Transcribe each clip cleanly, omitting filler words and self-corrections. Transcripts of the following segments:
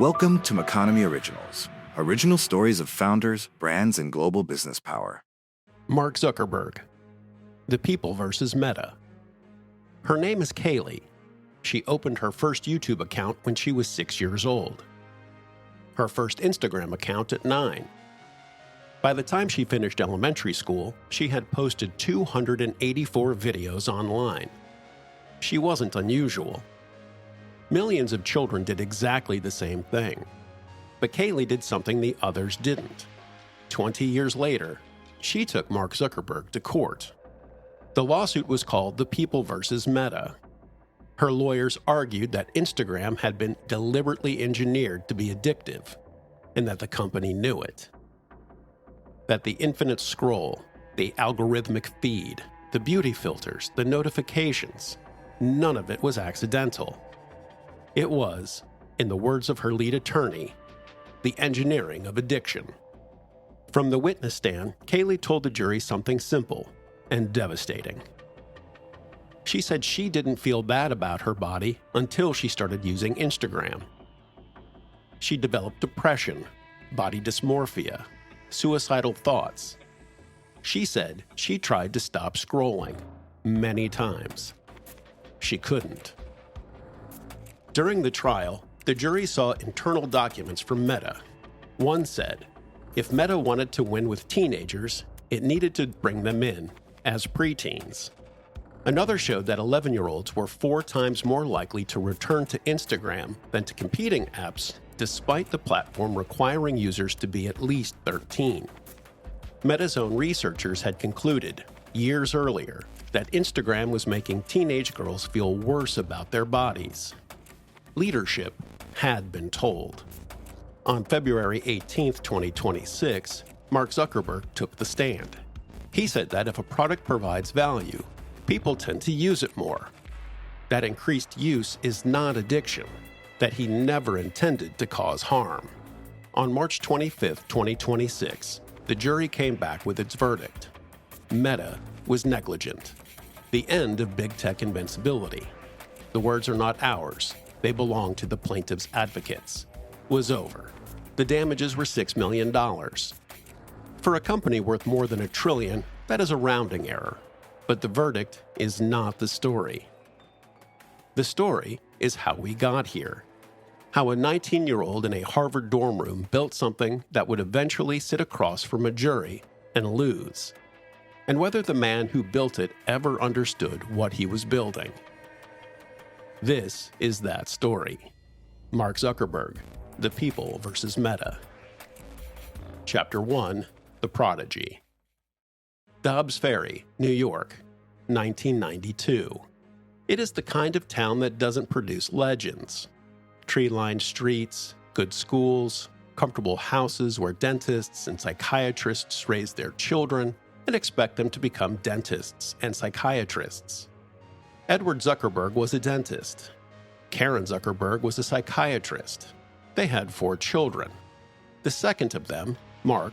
Welcome to Economy Originals, original stories of founders, brands, and global business power. Mark Zuckerberg, The People versus Meta. Her name is Kaylee. She opened her first YouTube account when she was 6 years old. Her first Instagram account at 9. By the time she finished elementary school, she had posted 284 videos online. She wasn't unusual. Millions of children did exactly the same thing. But Kaylee did something the others didn't. 20 years later, she took Mark Zuckerberg to court. The lawsuit was called The People versus Meta. Her lawyers argued that Instagram had been deliberately engineered to be addictive, and that the company knew it. That the infinite scroll, the algorithmic feed, the beauty filters, the notifications, none of it was accidental. It was, in the words of her lead attorney, the engineering of addiction. From the witness stand, Kaylee told the jury something simple and devastating. She said she didn't feel bad about her body until she started using Instagram. She developed depression, body dysmorphia, suicidal thoughts. She said she tried to stop scrolling many times. She couldn't. During the trial, the jury saw internal documents from Meta. One said, if Meta wanted to win with teenagers, it needed to bring them in as preteens. Another showed that 11-year-olds were 4 times more likely to return to Instagram than to competing apps, despite the platform requiring users to be at least 13. Meta's own researchers had concluded, years earlier, that Instagram was making teenage girls feel worse about their bodies. Leadership had been told. On February 18, 2026, Mark Zuckerberg took the stand. He said that if a product provides value, people tend to use it more. That increased use is not addiction, that he never intended to cause harm. On March 25, 2026, the jury came back with its verdict. Meta was negligent. The end of big tech invincibility. The words are not ours. They belong to the plaintiff's advocates, was over. The damages were $6 million. For a company worth more than $1 trillion, that is a rounding error. But the verdict is not the story. The story is how we got here. How a 19-year-old in a Harvard dorm room built something that would eventually sit across from a jury and lose. And whether the man who built it ever understood what he was building. This is that story. Mark Zuckerberg, The People versus Meta. Chapter 1, The Prodigy. Dobbs Ferry, New York, 1992. It is the kind of town that doesn't produce legends. Tree-lined streets, good schools, comfortable houses where dentists and psychiatrists raise their children and expect them to become dentists and psychiatrists. Edward Zuckerberg was a dentist. Karen Zuckerberg was a psychiatrist. They had 4 children. The second of them, Mark,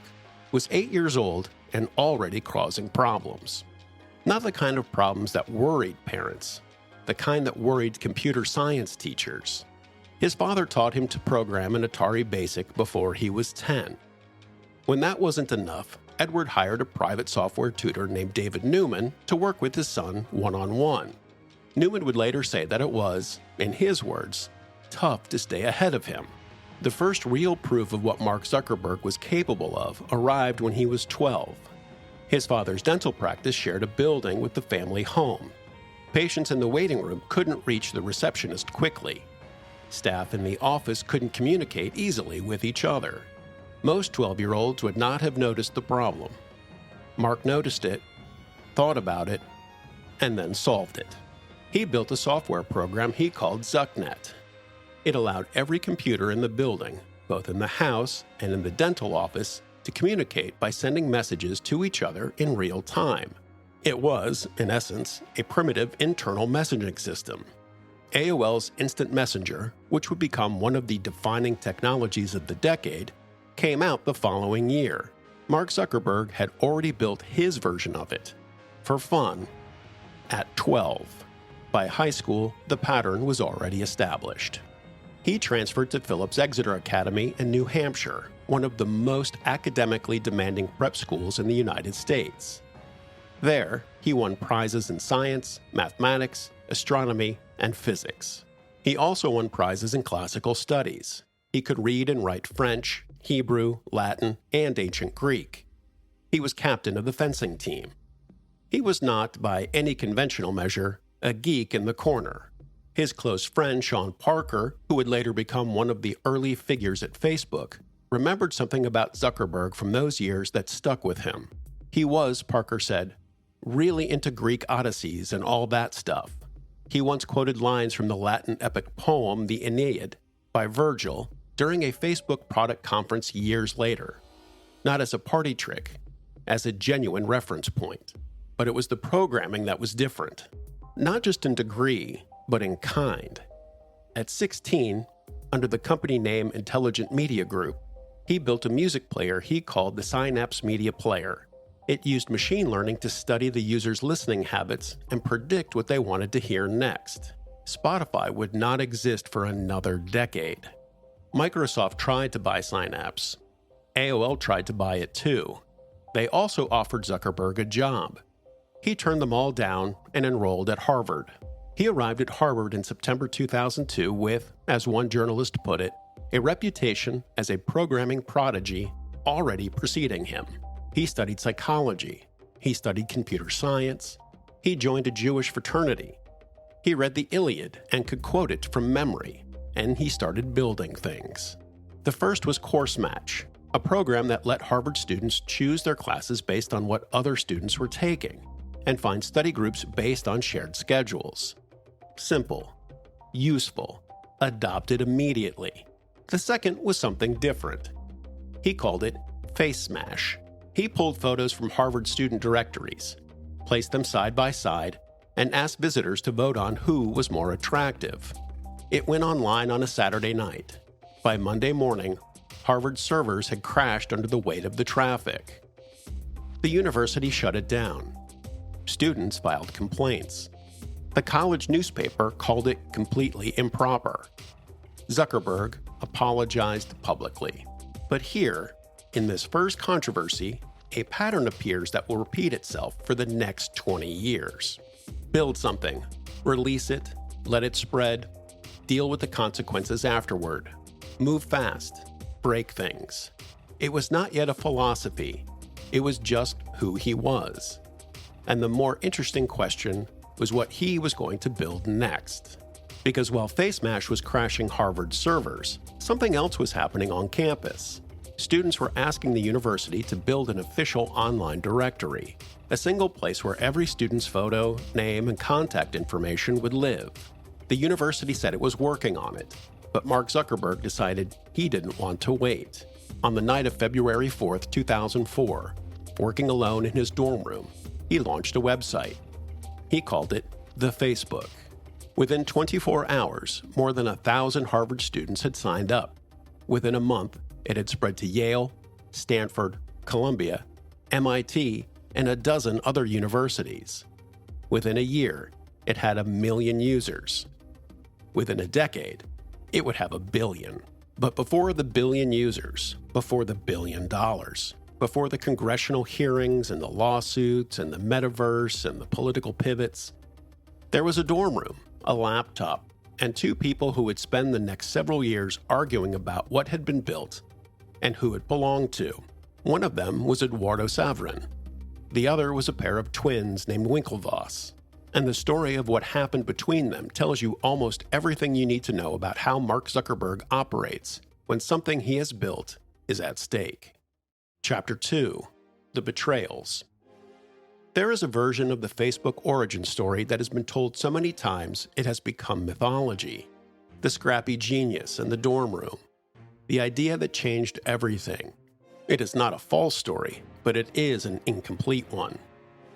was 8 years old and already causing problems. Not the kind of problems that worried parents, the kind that worried computer science teachers. His father taught him to program an Atari Basic before he was 10. When that wasn't enough, Edward hired a private software tutor named David Newman to work with his son one-on-one. Newman would later say that it was, in his words, tough to stay ahead of him. The first real proof of what Mark Zuckerberg was capable of arrived when he was 12. His father's dental practice shared a building with the family home. Patients in the waiting room couldn't reach the receptionist quickly. Staff in the office couldn't communicate easily with each other. Most 12-year-olds would not have noticed the problem. Mark noticed it, thought about it, and then solved it. He built a software program he called ZuckNet. It allowed every computer in the building, both in the house and in the dental office, to communicate by sending messages to each other in real time. It was, in essence, a primitive internal messaging system. AOL's Instant Messenger, which would become one of the defining technologies of the decade, came out the following year. Mark Zuckerberg had already built his version of it, for fun, at 12. By high school, the pattern was already established. He transferred to Phillips Exeter Academy in New Hampshire, one of the most academically demanding prep schools in the United States. There, he won prizes in science, mathematics, astronomy, and physics. He also won prizes in classical studies. He could read and write French, Hebrew, Latin, and ancient Greek. He was captain of the fencing team. He was not, by any conventional measure, a geek in the corner. His close friend Sean Parker, who would later become one of the early figures at Facebook, remembered something about Zuckerberg from those years that stuck with him. He was, Parker said, really into Greek Odysseys and all that stuff. He once quoted lines from the Latin epic poem The Aeneid by Virgil during a Facebook product conference years later. Not as a party trick, as a genuine reference point. But it was the programming that was different. Not just in degree, but in kind. At 16, under the company name Intelligent Media Group, he built a music player he called the Synapse Media Player. It used machine learning to study the user's listening habits and predict what they wanted to hear next. Spotify would not exist for another decade. Microsoft tried to buy Synapse. AOL tried to buy it too. They also offered Zuckerberg a job. He turned them all down and enrolled at Harvard. He arrived at Harvard in September 2002 with, as one journalist put it, a reputation as a programming prodigy already preceding him. He studied psychology. He studied computer science. He joined a Jewish fraternity. He read the Iliad and could quote it from memory. And he started building things. The first was Course Match, a program that let Harvard students choose their classes based on what other students were taking, and find study groups based on shared schedules. Simple, useful, adopted immediately. The second was something different. He called it Face Smash. He pulled photos from Harvard student directories, placed them side by side, and asked visitors to vote on who was more attractive. It went online on a Saturday night. By Monday morning, Harvard's servers had crashed under the weight of the traffic. The university shut it down. Students filed complaints. The college newspaper called it completely improper. Zuckerberg apologized publicly. But here, in this first controversy, a pattern appears that will repeat itself for the next 20 years. Build something, release it, let it spread, deal with the consequences afterward. Move fast, break things. It was not yet a philosophy. It was just who he was. And the more interesting question was what he was going to build next. Because while FaceMash was crashing Harvard's servers, something else was happening on campus. Students were asking the university to build an official online directory, a single place where every student's photo, name, and contact information would live. The university said it was working on it, but Mark Zuckerberg decided he didn't want to wait. On the night of February 4, 2004, working alone in his dorm room, he launched a website. He called it The Facebook. Within 24 hours, more than 1,000 Harvard students had signed up. Within a month, it had spread to Yale, Stanford, Columbia, MIT, and a dozen other universities. Within a year, it had 1 million users. Within a decade, it would have 1 billion. But before the 1 billion users, before the $1 billion, before the congressional hearings and the lawsuits and the metaverse and the political pivots, there was a dorm room, a laptop, and 2 people who would spend the next several years arguing about what had been built and who it belonged to. One of them was Eduardo Saverin. The other was a pair of twins named Winklevoss. And the story of what happened between them tells you almost everything you need to know about how Mark Zuckerberg operates when something he has built is at stake. Chapter 2: The Betrayals. There is a version of the Facebook origin story that has been told so many times it has become mythology. The scrappy genius in the dorm room. The idea that changed everything. It is not a false story, but it is an incomplete one.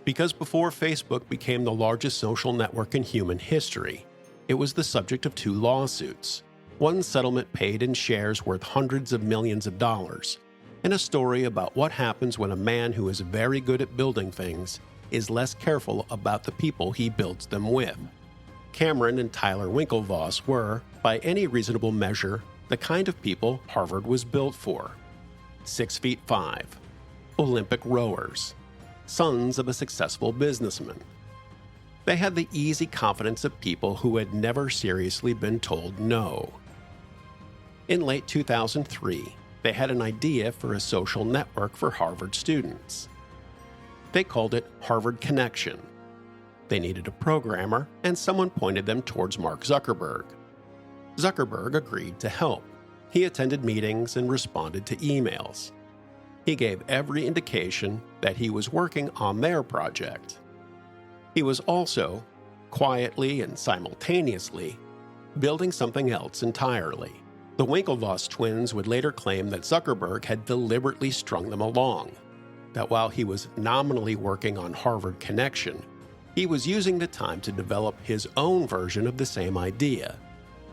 Because before Facebook became the largest social network in human history, it was the subject of 2 lawsuits. One settlement paid in shares worth hundreds of millions of dollars, and a story about what happens when a man who is very good at building things is less careful about the people he builds them with. Cameron and Tyler Winklevoss were, by any reasonable measure, the kind of people Harvard was built for. 6'5", Olympic rowers, sons of a successful businessman. They had the easy confidence of people who had never seriously been told no. In late 2003, they had an idea for a social network for Harvard students. They called it Harvard Connection. They needed a programmer, and someone pointed them towards Mark Zuckerberg. Zuckerberg agreed to help. He attended meetings and responded to emails. He gave every indication that he was working on their project. He was also, quietly and simultaneously, building something else entirely. The Winklevoss twins would later claim that Zuckerberg had deliberately strung them along, that while he was nominally working on Harvard Connection, he was using the time to develop his own version of the same idea,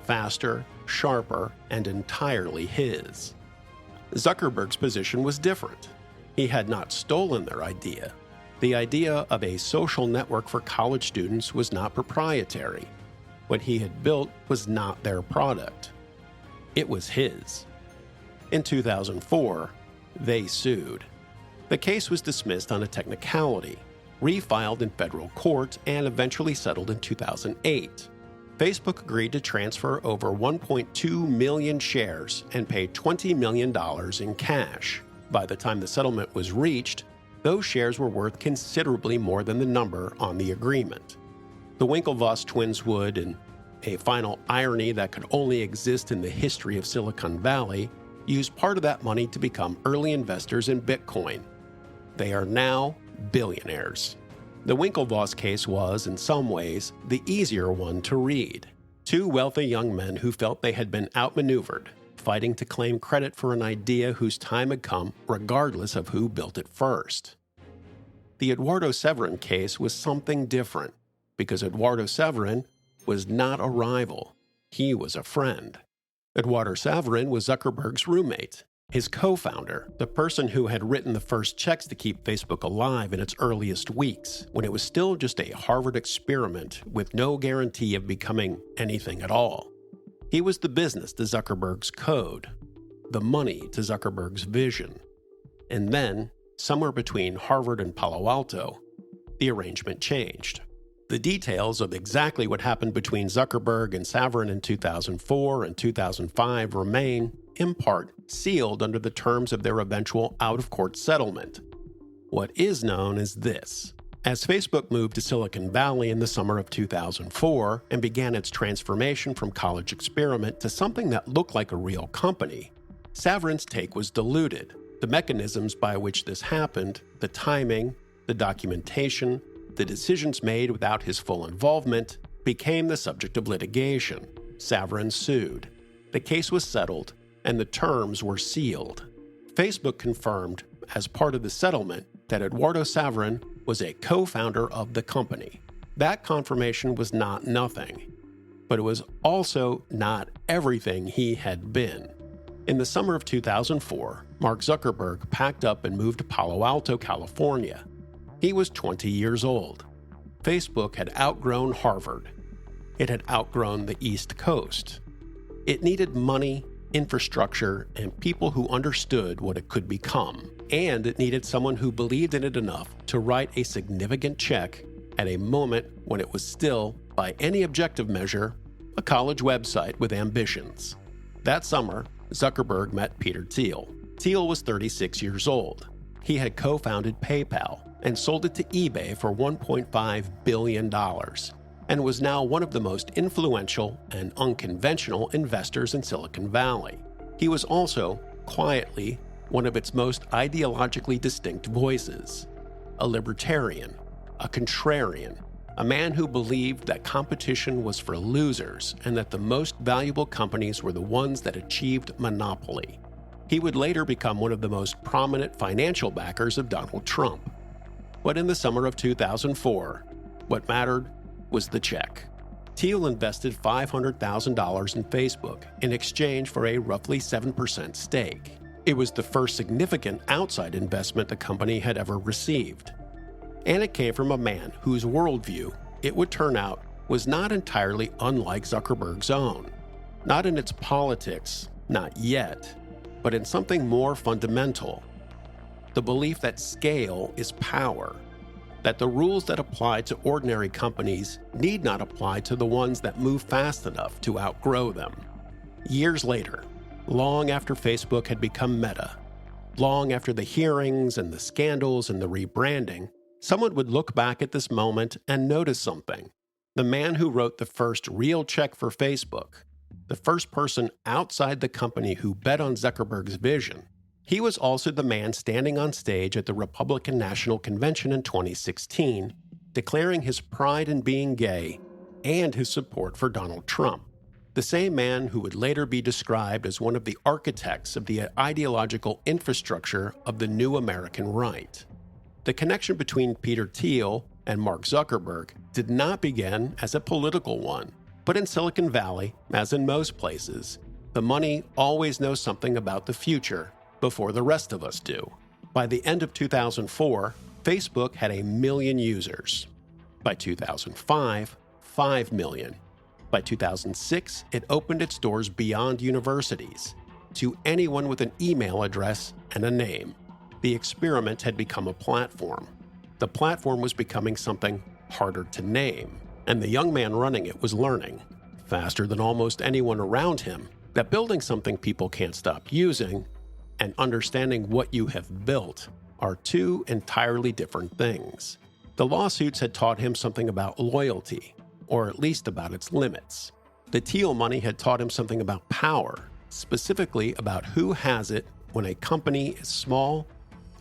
faster, sharper, and entirely his. Zuckerberg's position was different. He had not stolen their idea. The idea of a social network for college students was not proprietary. What he had built was not their product. It was his. In 2004, they sued. The case was dismissed on a technicality, refiled in federal court, and eventually settled in 2008. Facebook agreed to transfer over 1.2 million shares and pay $20 million in cash. By the time the settlement was reached, those shares were worth considerably more than the number on the agreement. The Winklevoss twins would, in a final irony that could only exist in the history of Silicon Valley, use part of that money to become early investors in Bitcoin. They are now billionaires. The Winklevoss case was, in some ways, the easier one to read. Two wealthy young men who felt they had been outmaneuvered, fighting to claim credit for an idea whose time had come regardless of who built it first. The Eduardo Severin case was something different, because Eduardo Severin was not a rival. He was a friend. Eduardo Severin was Zuckerberg's roommate, his co-founder, the person who had written the first checks to keep Facebook alive in its earliest weeks, when it was still just a Harvard experiment with no guarantee of becoming anything at all. He was the business to Zuckerberg's code, the money to Zuckerberg's vision. And then, somewhere between Harvard and Palo Alto, the arrangement changed. The details of exactly what happened between Zuckerberg and Severin in 2004 and 2005 remain, in part, sealed under the terms of their eventual out-of-court settlement. What is known is this. As Facebook moved to Silicon Valley in the summer of 2004 and began its transformation from college experiment to something that looked like a real company, Severin's take was diluted. The mechanisms by which this happened, the timing, the documentation, the decisions made without his full involvement, became the subject of litigation. Severin sued. The case was settled, and the terms were sealed. Facebook confirmed, as part of the settlement, that Eduardo Severin was a co-founder of the company. That confirmation was not nothing, but it was also not everything he had been. In the summer of 2004, Mark Zuckerberg packed up and moved to Palo Alto, California. He was 20 years old. Facebook had outgrown Harvard. It had outgrown the East Coast. It needed money, infrastructure, and people who understood what it could become. And it needed someone who believed in it enough to write a significant check at a moment when it was still, by any objective measure, a college website with ambitions. That summer, Zuckerberg met Peter Thiel. Thiel was 36 years old. He had co-founded PayPal and sold it to eBay for $1.5 billion, and was now one of the most influential and unconventional investors in Silicon Valley. He was also, quietly, one of its most ideologically distinct voices. A libertarian, a contrarian, a man who believed that competition was for losers and that the most valuable companies were the ones that achieved monopoly. He would later become one of the most prominent financial backers of Donald Trump. But in the summer of 2004, what mattered was the check. Thiel invested $500,000 in Facebook in exchange for a roughly 7% stake. It was the first significant outside investment the company had ever received. And it came from a man whose worldview, it would turn out, was not entirely unlike Zuckerberg's own. Not in its politics, not yet, but in something more fundamental. The belief that scale is power, that the rules that apply to ordinary companies need not apply to the ones that move fast enough to outgrow them. Years later, long after Facebook had become Meta, long after the hearings and the scandals and the rebranding, someone would look back at this moment and notice something. The man who wrote the first real check for Facebook, the first person outside the company who bet on Zuckerberg's vision, he was also the man standing on stage at the Republican National Convention in 2016, declaring his pride in being gay and his support for Donald Trump. The same man who would later be described as one of the architects of the ideological infrastructure of the new American right. The connection between Peter Thiel and Mark Zuckerberg did not begin as a political one, but in Silicon Valley, as in most places, the money always knows something about the future before the rest of us do. By the end of 2004, Facebook had 1 million users. By 2005, 5 million. By 2006, it opened its doors beyond universities to anyone with an email address and a name. The experiment had become a platform. The platform was becoming something harder to name, and the young man running it was learning, faster than almost anyone around him, that building something people can't stop using and understanding what you have built are two entirely different things. The lawsuits had taught him something about loyalty, or at least about its limits. The Thiel money had taught him something about power, specifically about who has it when a company is small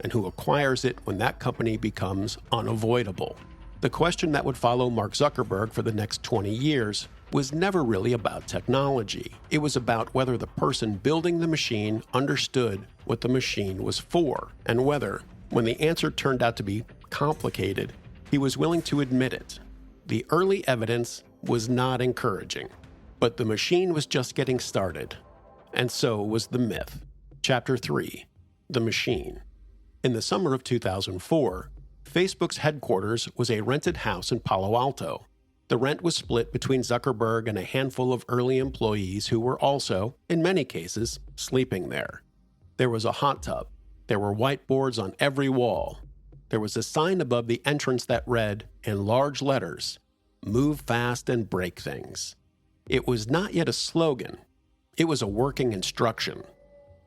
and who acquires it when that company becomes unavoidable. The question that would follow Mark Zuckerberg for the next 20 years was never really about technology. It was about whether the person building the machine understood what the machine was for, and whether, when the answer turned out to be complicated, he was willing to admit it. The early evidence was not encouraging, but the machine was just getting started, and so was the myth. Chapter 3: The Machine. In the summer of 2004, Facebook's headquarters was a rented house in Palo Alto. The rent was split between Zuckerberg and a handful of early employees who were also, in many cases, sleeping there. There was a hot tub. There were whiteboards on every wall. There was a sign above the entrance that read, in large letters, "Move fast and break things." It was not yet a slogan. It was a working instruction.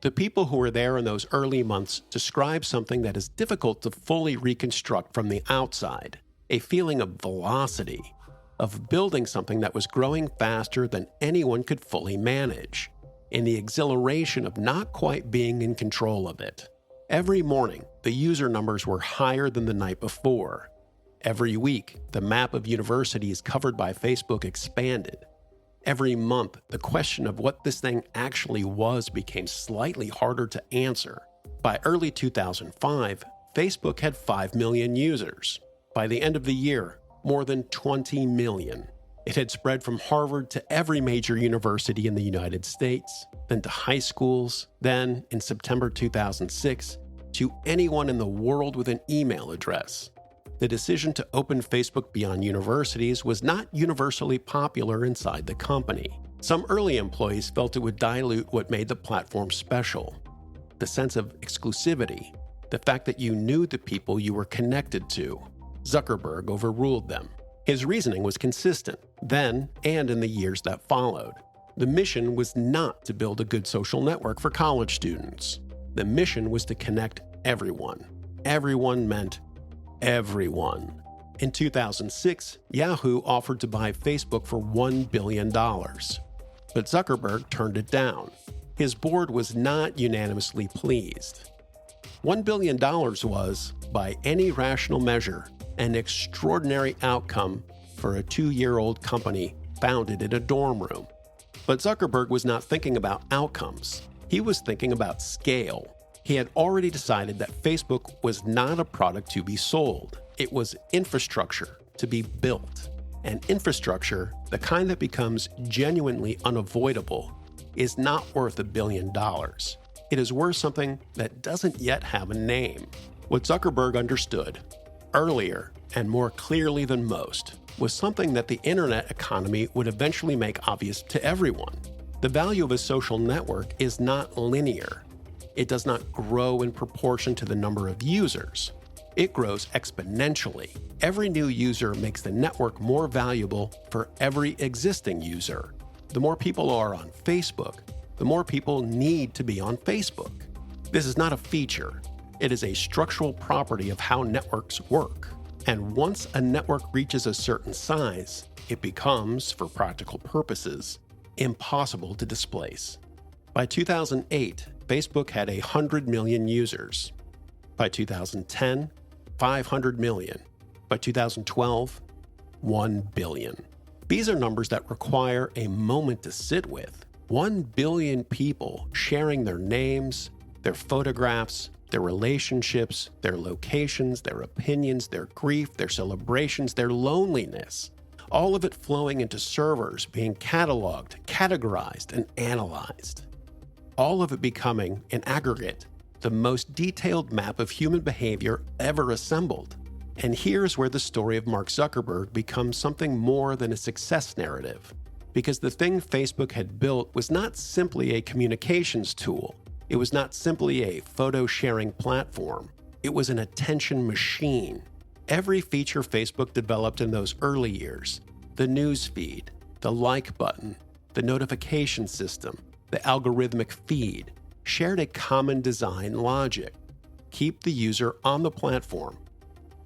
The people who were there in those early months described something that is difficult to fully reconstruct from the outside, a feeling of velocity, of building something that was growing faster than anyone could fully manage, and the exhilaration of not quite being in control of it. Every morning, the user numbers were higher than the night before. Every week, the map of universities covered by Facebook expanded. Every month, the question of what this thing actually was became slightly harder to answer. By early 2005, Facebook had 5 million users. By the end of the year, more than 20 million. It had spread from Harvard to every major university in the United States, then to high schools, then, in September 2006, to anyone in the world with an email address. The decision to open Facebook beyond universities was not universally popular inside the company. Some early employees felt it would dilute what made the platform special. The sense of exclusivity, the fact that you knew the people you were connected to. Zuckerberg overruled them. His reasoning was consistent, then and in the years that followed. The mission was not to build a good social network for college students. The mission was to connect everyone. Everyone meant everyone. In 2006, Yahoo offered to buy Facebook for $1 billion. But Zuckerberg turned it down. His board was not unanimously pleased. $1 billion was, by any rational measure, an extraordinary outcome for a 2-year-old company founded in a dorm room. But Zuckerberg was not thinking about outcomes. He was thinking about scale. He had already decided that Facebook was not a product to be sold. It was infrastructure to be built. And infrastructure, the kind that becomes genuinely unavoidable, is not worth $1 billion. It is worth something that doesn't yet have a name. What Zuckerberg understood, earlier and more clearly than most, was something that the internet economy would eventually make obvious to everyone. The value of a social network is not linear. It does not grow in proportion to the number of users. It grows exponentially. Every new user makes the network more valuable for every existing user. The more people are on Facebook, the more people need to be on Facebook. This is not a feature. It is a structural property of how networks work. And once a network reaches a certain size, it becomes, for practical purposes, impossible to displace. By 2008, Facebook had 100 million users. By 2010, 500 million. By 2012, 1 billion. These are numbers that require a moment to sit with. 1 billion people sharing their names, their photographs, their relationships, their locations, their opinions, their grief, their celebrations, their loneliness. All of it flowing into servers, being cataloged, categorized, and analyzed. All of it becoming, in aggregate, the most detailed map of human behavior ever assembled. And here's where the story of Mark Zuckerberg becomes something more than a success narrative. Because the thing Facebook had built was not simply a communications tool. It was not simply a photo-sharing platform. It was an attention machine. Every feature Facebook developed in those early years, the news feed, the like button, the notification system, the algorithmic feed, shared a common design logic. Keep the user on the platform.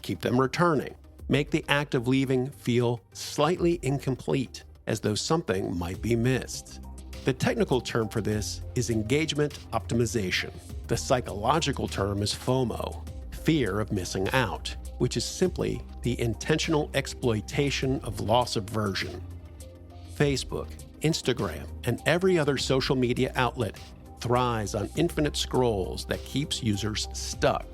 Keep them returning. Make the act of leaving feel slightly incomplete, as though something might be missed. The technical term for this is engagement optimization. The psychological term is FOMO, fear of missing out, which is simply the intentional exploitation of loss aversion. Facebook, Instagram, and every other social media outlet thrives on infinite scrolls that keeps users stuck.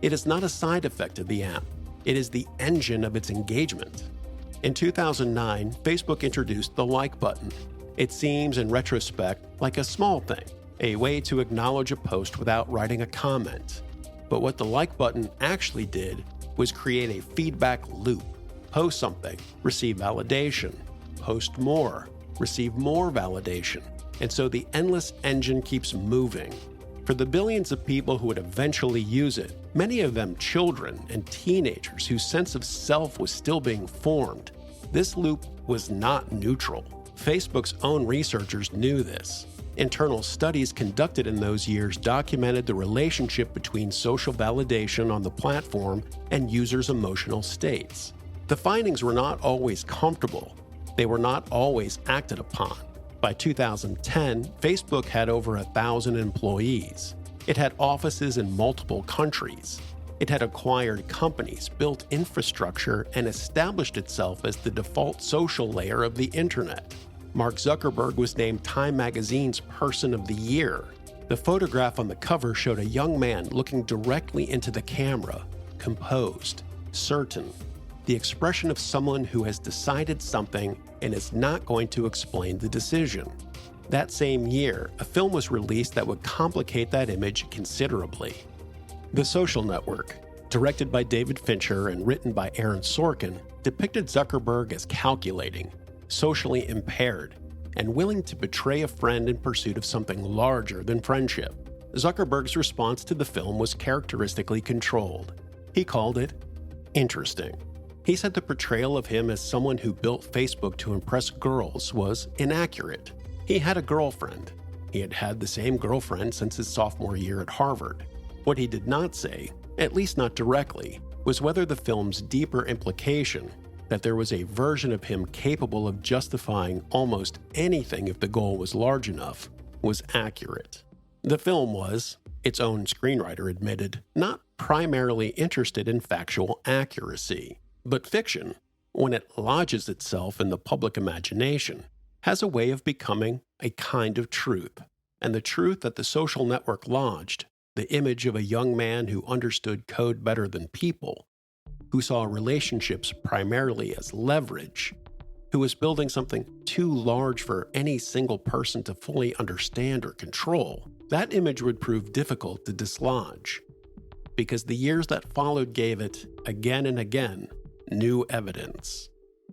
It is not a side effect of the app. It is the engine of its engagement. In 2009, Facebook introduced the like button. It seems, in retrospect, like a small thing, a way to acknowledge a post without writing a comment. But what the like button actually did was create a feedback loop. Post something, receive validation. Post more, receive more validation. And so the endless engine keeps moving. For the billions of people who would eventually use it, many of them children and teenagers whose sense of self was still being formed, this loop was not neutral. Facebook's own researchers knew this. Internal studies conducted in those years documented the relationship between social validation on the platform and users' emotional states. The findings were not always comfortable. They were not always acted upon. By 2010, Facebook had over 1,000 employees. It had offices in multiple countries. It had acquired companies, built infrastructure, and established itself as the default social layer of the internet. Mark Zuckerberg was named Time Magazine's Person of the Year. The photograph on the cover showed a young man looking directly into the camera, composed, certain, the expression of someone who has decided something and is not going to explain the decision. That same year, a film was released that would complicate that image considerably. The Social Network, directed by David Fincher and written by Aaron Sorkin, depicted Zuckerberg as calculating, socially impaired, and willing to betray a friend in pursuit of something larger than friendship. Zuckerberg's response to the film was characteristically controlled. He called it interesting. He said the portrayal of him as someone who built Facebook to impress girls was inaccurate. He had a girlfriend. He had had the same girlfriend since his sophomore year at Harvard. What he did not say, at least not directly, was whether the film's deeper implication, that there was a version of him capable of justifying almost anything if the goal was large enough, was accurate. The film was, its own screenwriter admitted, not primarily interested in factual accuracy. But fiction, when it lodges itself in the public imagination, has a way of becoming a kind of truth. And the truth that the Social Network lodged, the image of a young man who understood code better than people, who saw relationships primarily as leverage, who was building something too large for any single person to fully understand or control, that image would prove difficult to dislodge. Because the years that followed gave it, again and again, new evidence.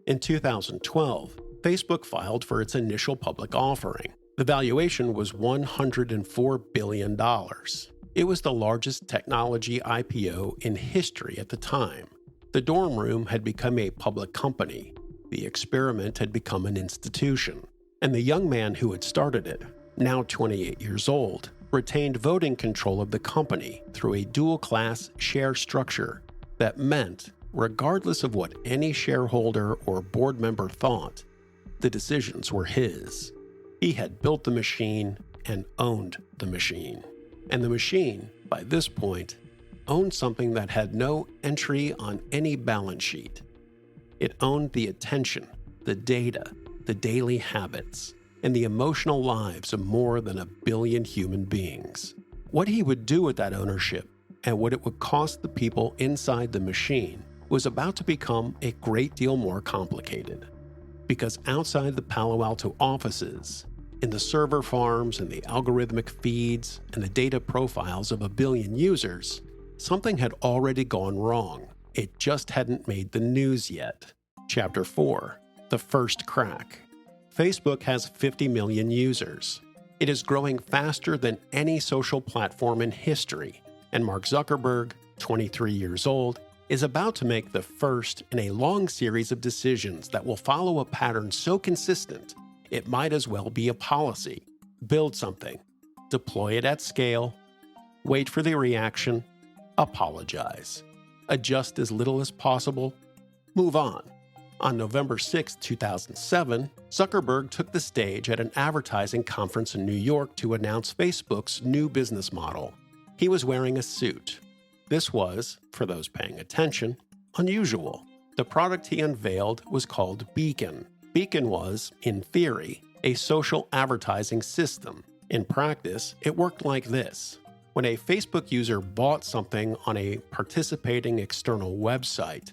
In 2012, Facebook filed for its initial public offering. The valuation was $104 billion. It was the largest technology IPO in history at the time. The dorm room had become a public company. The experiment had become an institution. And the young man who had started it, now 28 years old, retained voting control of the company through a dual-class share structure that meant, regardless of what any shareholder or board member thought, the decisions were his. He had built the machine and owned the machine. And the machine, by this point, owned something that had no entry on any balance sheet. It owned the attention, the data, the daily habits, and the emotional lives of more than 1 billion human beings. What he would do with that ownership and what it would cost the people inside the machine was about to become a great deal more complicated. Because outside the Palo Alto offices, in the server farms and the algorithmic feeds and the data profiles of 1 billion users, something had already gone wrong. It just hadn't made the news yet. Chapter 4. The First Crack. Facebook has 50 million users. It is growing faster than any social platform in history, and Mark Zuckerberg, 23 years old, is about to make the first in a long series of decisions that will follow a pattern so consistent it might as well be a policy. Build something, deploy it at scale, wait for the reaction, apologize, adjust as little as possible, move on. On November 6, 2007, Zuckerberg took the stage at an advertising conference in New York to announce Facebook's new business model. He was wearing a suit. This was, for those paying attention, unusual. The product he unveiled was called Beacon. Beacon was, in theory, a social advertising system. In practice, it worked like this. When a Facebook user bought something on a participating external website,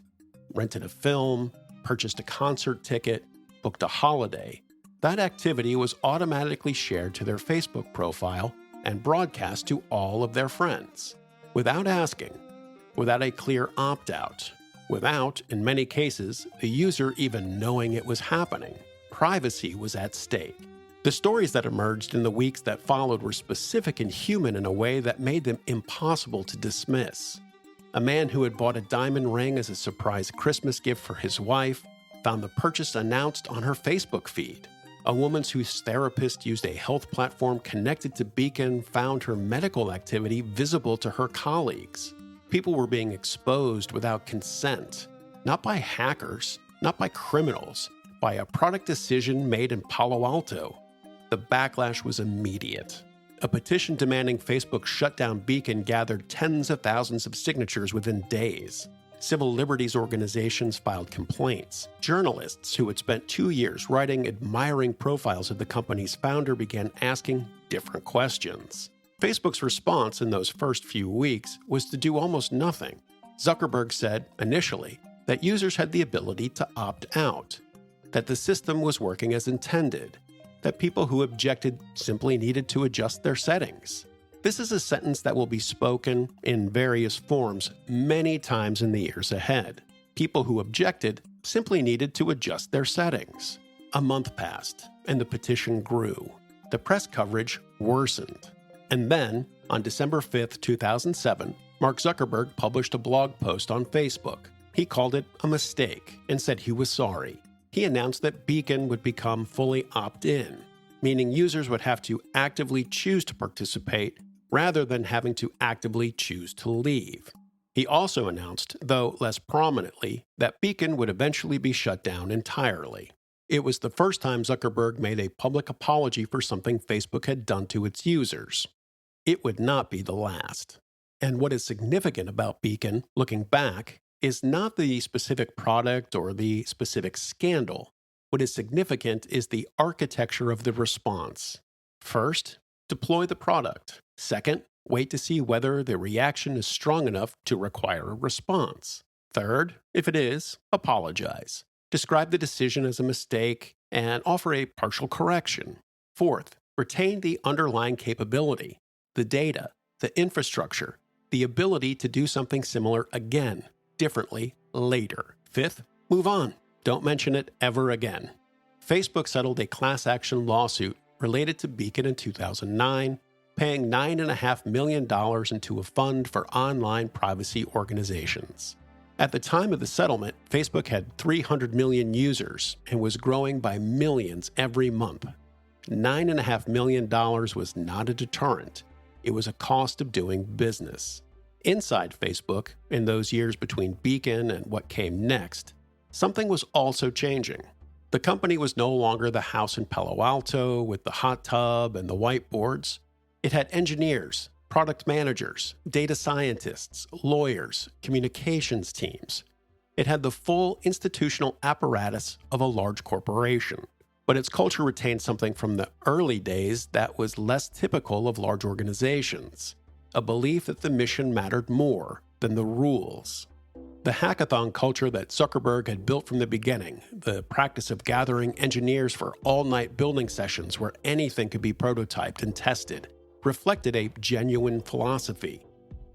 rented a film, purchased a concert ticket, booked a holiday, that activity was automatically shared to their Facebook profile and broadcast to all of their friends, without asking, without a clear opt-out, without, in many cases, the user even knowing it was happening. Privacy was at stake. The stories that emerged in the weeks that followed were specific and human in a way that made them impossible to dismiss. A man who had bought a diamond ring as a surprise Christmas gift for his wife found the purchase announced on her Facebook feed. A woman whose therapist used a health platform connected to Beacon found her medical activity visible to her colleagues. People were being exposed without consent, not by hackers, not by criminals, by a product decision made in Palo Alto. The backlash was immediate. A petition demanding Facebook shut down Beacon gathered tens of thousands of signatures within days. Civil liberties organizations filed complaints. Journalists who had spent 2 years writing admiring profiles of the company's founder began asking different questions. Facebook's response in those first few weeks was to do almost nothing. Zuckerberg said, initially, that users had the ability to opt out, that the system was working as intended, that people who objected simply needed to adjust their settings. This is a sentence that will be spoken in various forms many times in the years ahead. People who objected simply needed to adjust their settings. A month passed, and the petition grew. The press coverage worsened. And then, on December 5, 2007, Mark Zuckerberg published a blog post on Facebook. He called it a mistake and said he was sorry. He announced that Beacon would become fully opt-in, meaning users would have to actively choose to participate rather than having to actively choose to leave. He also announced, though less prominently, that Beacon would eventually be shut down entirely. It was the first time Zuckerberg made a public apology for something Facebook had done to its users. It would not be the last. And what is significant about Beacon, looking back, is not the specific product or the specific scandal. What is significant is the architecture of the response. First, deploy the product. Second, wait to see whether the reaction is strong enough to require a response. Third, if it is, apologize. Describe the decision as a mistake and offer a partial correction. Fourth, retain the underlying capability, the data, the infrastructure, the ability to do something similar again, differently, later. Fifth, move on. Don't mention it ever again. Facebook settled a class action lawsuit related to Beacon in 2009, paying $9.5 million into a fund for online privacy organizations. At the time of the settlement, Facebook had 300 million users and was growing by millions every month. $9.5 million was not a deterrent. It was a cost of doing business. Inside Facebook, in those years between Beacon and what came next, something was also changing. The company was no longer the house in Palo Alto with the hot tub and the whiteboards. It had engineers, product managers, data scientists, lawyers, communications teams. It had the full institutional apparatus of a large corporation. But its culture retained something from the early days that was less typical of large organizations, a belief that the mission mattered more than the rules. The hackathon culture that Zuckerberg had built from the beginning, the practice of gathering engineers for all-night building sessions where anything could be prototyped and tested, reflected a genuine philosophy.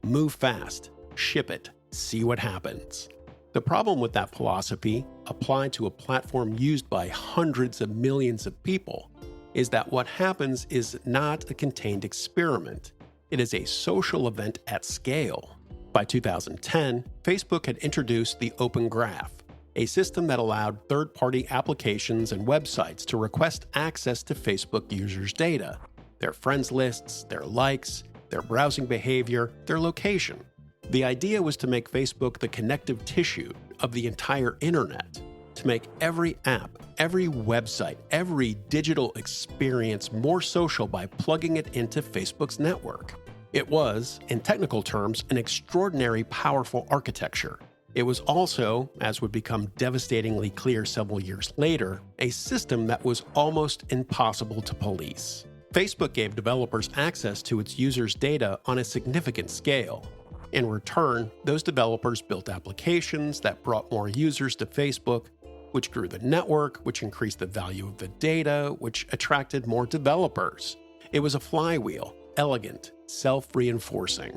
Move fast, ship it, see what happens. The problem with that philosophy, applied to a platform used by hundreds of millions of people, is that what happens is not a contained experiment. It is a social event at scale. By 2010, Facebook had introduced the Open Graph, a system that allowed third-party applications and websites to request access to Facebook users' data, their friends lists, their likes, their browsing behavior, their location. The idea was to make Facebook the connective tissue of the entire internet, to make every app, every website, every digital experience more social by plugging it into Facebook's network. It was, in technical terms, an extraordinary powerful architecture. It was also, as would become devastatingly clear several years later, a system that was almost impossible to police. Facebook gave developers access to its users' data on a significant scale. In return, those developers built applications that brought more users to Facebook, which grew the network, which increased the value of the data, which attracted more developers. It was a flywheel, elegant, self-reinforcing.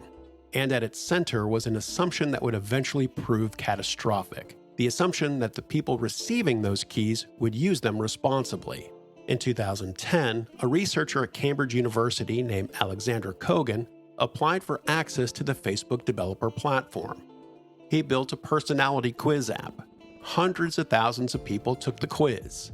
And at its center was an assumption that would eventually prove catastrophic, the assumption that the people receiving those keys would use them responsibly. In 2010, a researcher at Cambridge University named Alexander Kogan applied for access to the Facebook developer platform. He built a personality quiz app. Hundreds of thousands of people took the quiz.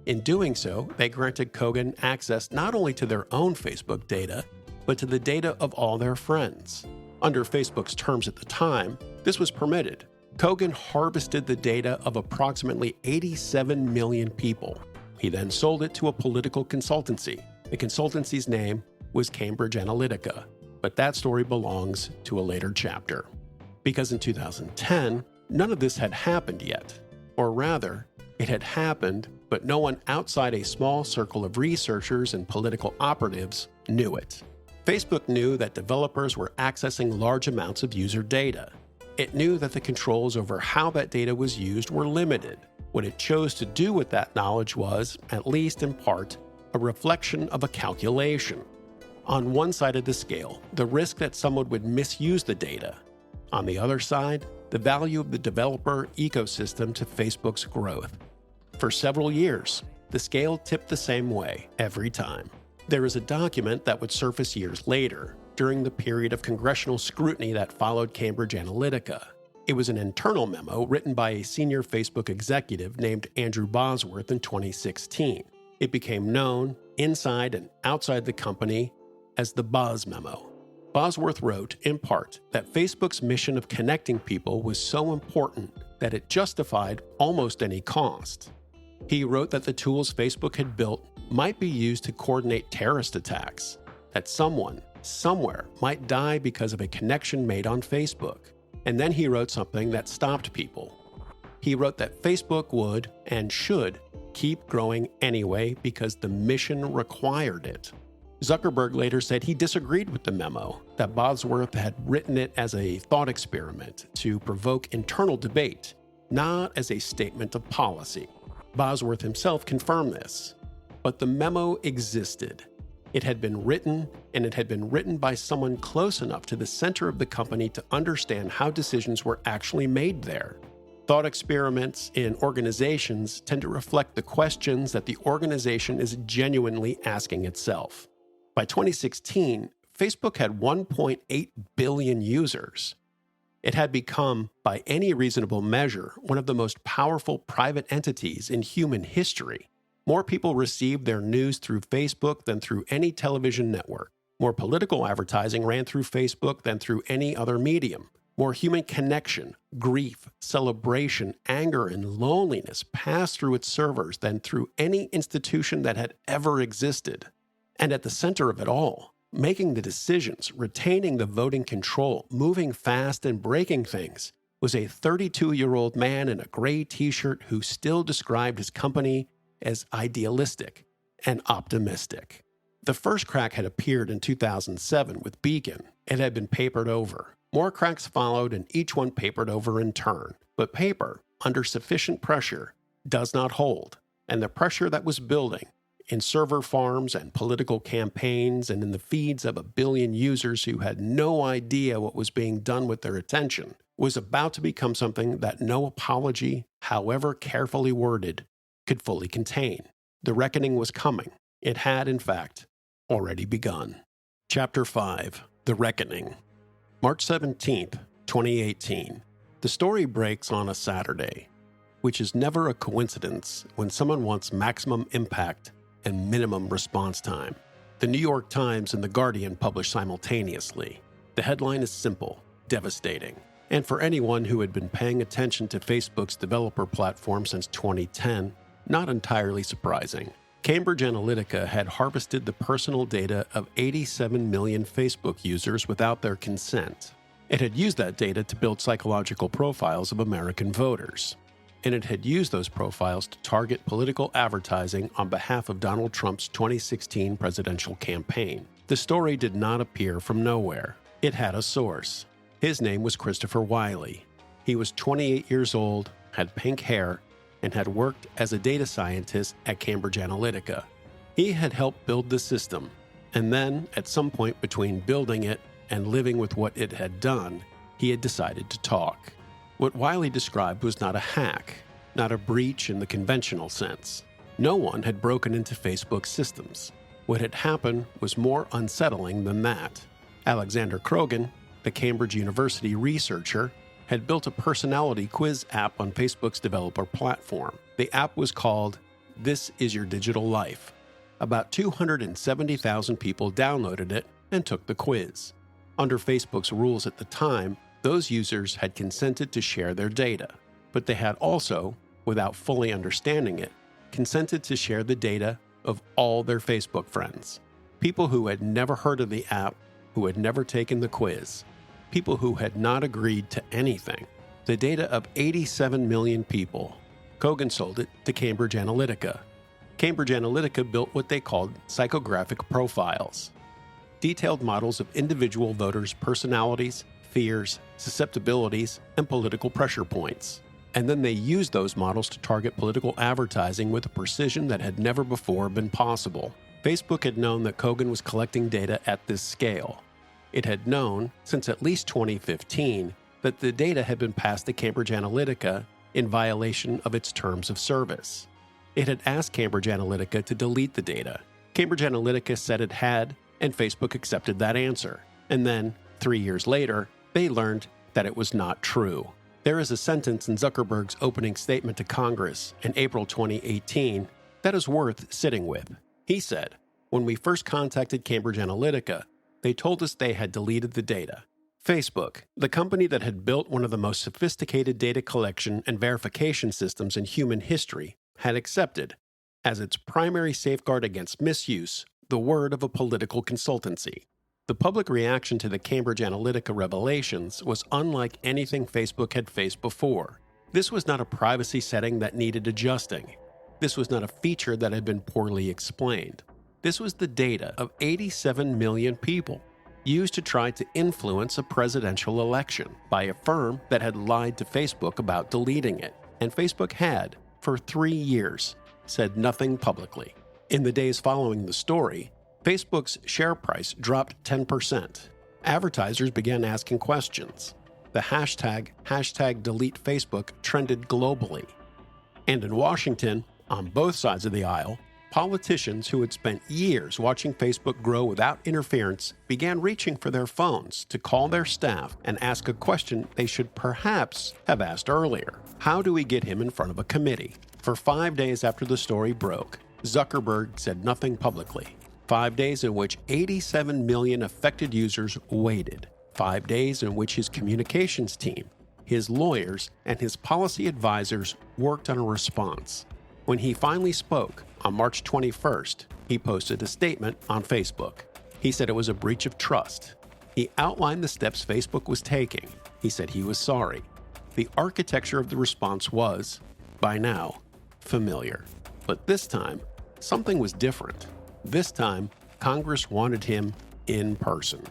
In doing so, they granted Kogan access not only to their own Facebook data, but to the data of all their friends. Under Facebook's terms at the time, this was permitted. Kogan harvested the data of approximately 87 million people. He then sold it to a political consultancy. The consultancy's name was Cambridge Analytica. But that story belongs to a later chapter. Because in 2010, none of this had happened yet. Or rather, it had happened, but no one outside a small circle of researchers and political operatives knew it. Facebook knew that developers were accessing large amounts of user data. It knew that the controls over how that data was used were limited. What it chose to do with that knowledge was, at least in part, a reflection of a calculation. On one side of the scale, the risk that someone would misuse the data. On the other side, the value of the developer ecosystem to Facebook's growth. For several years, the scale tipped the same way every time. There is a document that would surface years later, during the period of congressional scrutiny that followed Cambridge Analytica. It was an internal memo written by a senior Facebook executive named Andrew Bosworth in 2016. It became known, inside and outside the company, as the Boz Memo. Bosworth wrote, in part, that Facebook's mission of connecting people was so important that it justified almost any cost. He wrote that the tools Facebook had built might be used to coordinate terrorist attacks, that someone, somewhere, might die because of a connection made on Facebook. And then he wrote something that stopped people. He wrote that Facebook would and should keep growing anyway because the mission required it. Zuckerberg later said he disagreed with the memo, that Bosworth had written it as a thought experiment to provoke internal debate, not as a statement of policy. Bosworth himself confirmed this. But the memo existed. It had been written, and it had been written by someone close enough to the center of the company to understand how decisions were actually made there. Thought experiments in organizations tend to reflect the questions that the organization is genuinely asking itself. By 2016, Facebook had 1.8 billion users. It had become, by any reasonable measure, one of the most powerful private entities in human history. More people received their news through Facebook than through any television network. More political advertising ran through Facebook than through any other medium. More human connection, grief, celebration, anger, and loneliness passed through its servers than through any institution that had ever existed. And at the center of it all, making the decisions, retaining the voting control, moving fast and breaking things, was a 32-year-old man in a gray t-shirt who still described his company as idealistic and optimistic. The first crack had appeared in 2007 with Beacon. It had been papered over. More cracks followed, and each one papered over in turn. But paper, under sufficient pressure, does not hold, and the pressure that was building in server farms and political campaigns and in the feeds of 1 billion users who had no idea what was being done with their attention was about to become something that no apology, however carefully worded, could fully contain. The reckoning was coming. It had, in fact, already begun. Chapter 5. The Reckoning. March 17th, 2018. The story breaks on a Saturday, which is never a coincidence when someone wants maximum impact and minimum response time. The New York Times and The Guardian publish simultaneously. The headline is simple, devastating, and for anyone who had been paying attention to Facebook's developer platform since 2010, not entirely surprising. Cambridge Analytica had harvested the personal data of 87 million Facebook users without their consent. It had used that data to build psychological profiles of American voters. And it had used those profiles to target political advertising on behalf of Donald Trump's 2016 presidential campaign. The story did not appear from nowhere. It had a source. His name was Christopher Wiley. He was 28 years old, had pink hair, and had worked as a data scientist at Cambridge Analytica. He had helped build the system, and then, at some point between building it and living with what it had done, he had decided to talk. What Wiley described was not a hack, not a breach in the conventional sense. No one had broken into Facebook's systems. What had happened was more unsettling than that. Alexander Krogan, the Cambridge University researcher, had built a personality quiz app on Facebook's developer platform. The app was called This Is Your Digital Life. About 270,000 people downloaded it and took the quiz. Under Facebook's rules at the time, those users had consented to share their data, but they had also, without fully understanding it, consented to share the data of all their Facebook friends. People who had never heard of the app, who had never taken the quiz, people who had not agreed to anything. The data of 87 million people. Kogan sold it to Cambridge Analytica. Cambridge Analytica built what they called psychographic profiles, detailed models of individual voters' personalities, fears, susceptibilities, and political pressure points. And then they used those models to target political advertising with a precision that had never before been possible. Facebook had known that Kogan was collecting data at this scale. It had known, since at least 2015, that the data had been passed to Cambridge Analytica in violation of its terms of service. It had asked Cambridge Analytica to delete the data. Cambridge Analytica said it had, and Facebook accepted that answer. And then, 3 years later, they learned that it was not true. There is a sentence in Zuckerberg's opening statement to Congress in April 2018 that is worth sitting with. He said, "When we first contacted Cambridge Analytica, they told us they had deleted the data. Facebook, the company that had built one of the most sophisticated data collection and verification systems in human history, had accepted, as its primary safeguard against misuse, the word of a political consultancy." The public reaction to the Cambridge Analytica revelations was unlike anything Facebook had faced before. This was not a privacy setting that needed adjusting. This was not a feature that had been poorly explained. This was the data of 87 million people, used to try to influence a presidential election by a firm that had lied to Facebook about deleting it. And Facebook had, for 3 years, said nothing publicly. In the days following the story, Facebook's share price dropped 10%. Advertisers began asking questions. The hashtag delete Facebook trended globally. And in Washington, on both sides of the aisle, politicians who had spent years watching Facebook grow without interference began reaching for their phones to call their staff and ask a question they should perhaps have asked earlier. How do we get him in front of a committee? For 5 days after the story broke, Zuckerberg said nothing publicly. 5 days in which 87 million affected users waited. 5 days in which his communications team, his lawyers, and his policy advisors worked on a response. When he finally spoke on March 21st, he posted a statement on Facebook. He said it was a breach of trust. He outlined the steps Facebook was taking. He said he was sorry. The architecture of the response was, by now, familiar. But this time, something was different. This time, Congress wanted him in person.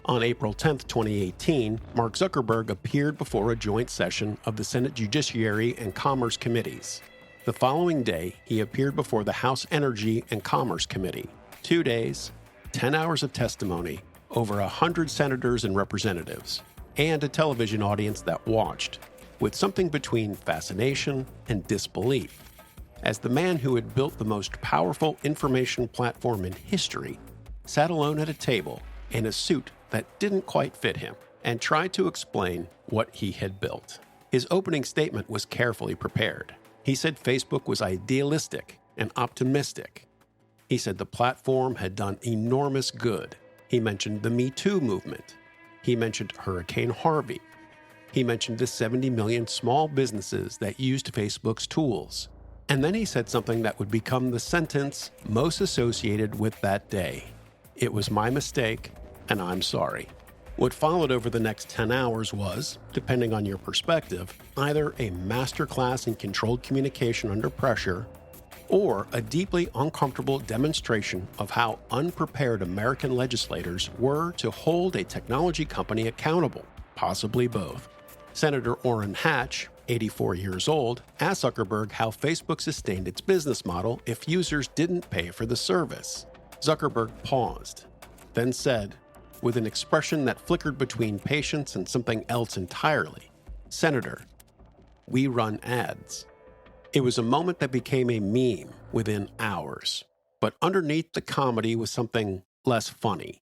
On April 10, 2018, Mark Zuckerberg appeared before a joint session of the Senate Judiciary and Commerce Committees. The following day, he appeared before the House Energy and Commerce Committee. 2 days, 10 hours of testimony, over 100 senators and representatives, and a television audience that watched, with something between fascination and disbelief. As the man who had built the most powerful information platform in history sat alone at a table in a suit that didn't quite fit him and tried to explain what he had built. His opening statement was carefully prepared. He said Facebook was idealistic and optimistic. He said the platform had done enormous good. He mentioned the Me Too movement. He mentioned Hurricane Harvey. He mentioned the 70 million small businesses that used Facebook's tools. And then he said something that would become the sentence most associated with that day. It was my mistake, and I'm sorry. What followed over the next 10 hours was, depending on your perspective, either a masterclass in controlled communication under pressure or a deeply uncomfortable demonstration of how unprepared American legislators were to hold a technology company accountable, possibly both. Senator Orrin Hatch, 84 years old, asked Zuckerberg how Facebook sustained its business model if users didn't pay for the service. Zuckerberg paused, then said, with an expression that flickered between patience and something else entirely, "Senator, we run ads." It was a moment that became a meme within hours. But underneath the comedy was something less funny.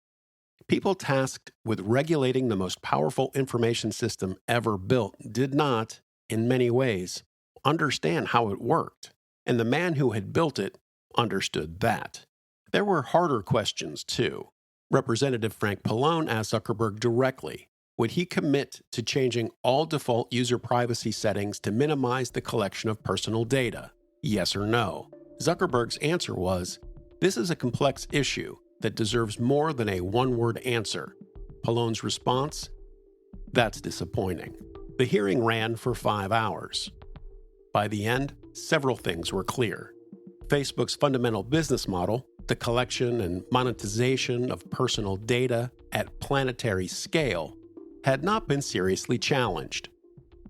People tasked with regulating the most powerful information system ever built did not, in many ways, understand how it worked. And the man who had built it understood that. There were harder questions, too. Representative Frank Pallone asked Zuckerberg directly, would he commit to changing all default user privacy settings to minimize the collection of personal data? Yes or no? Zuckerberg's answer was, this is a complex issue that deserves more than a one-word answer. Pallone's response? That's disappointing. The hearing ran for 5 hours. By the end, several things were clear. Facebook's fundamental business model, the collection and monetization of personal data at planetary scale, had not been seriously challenged.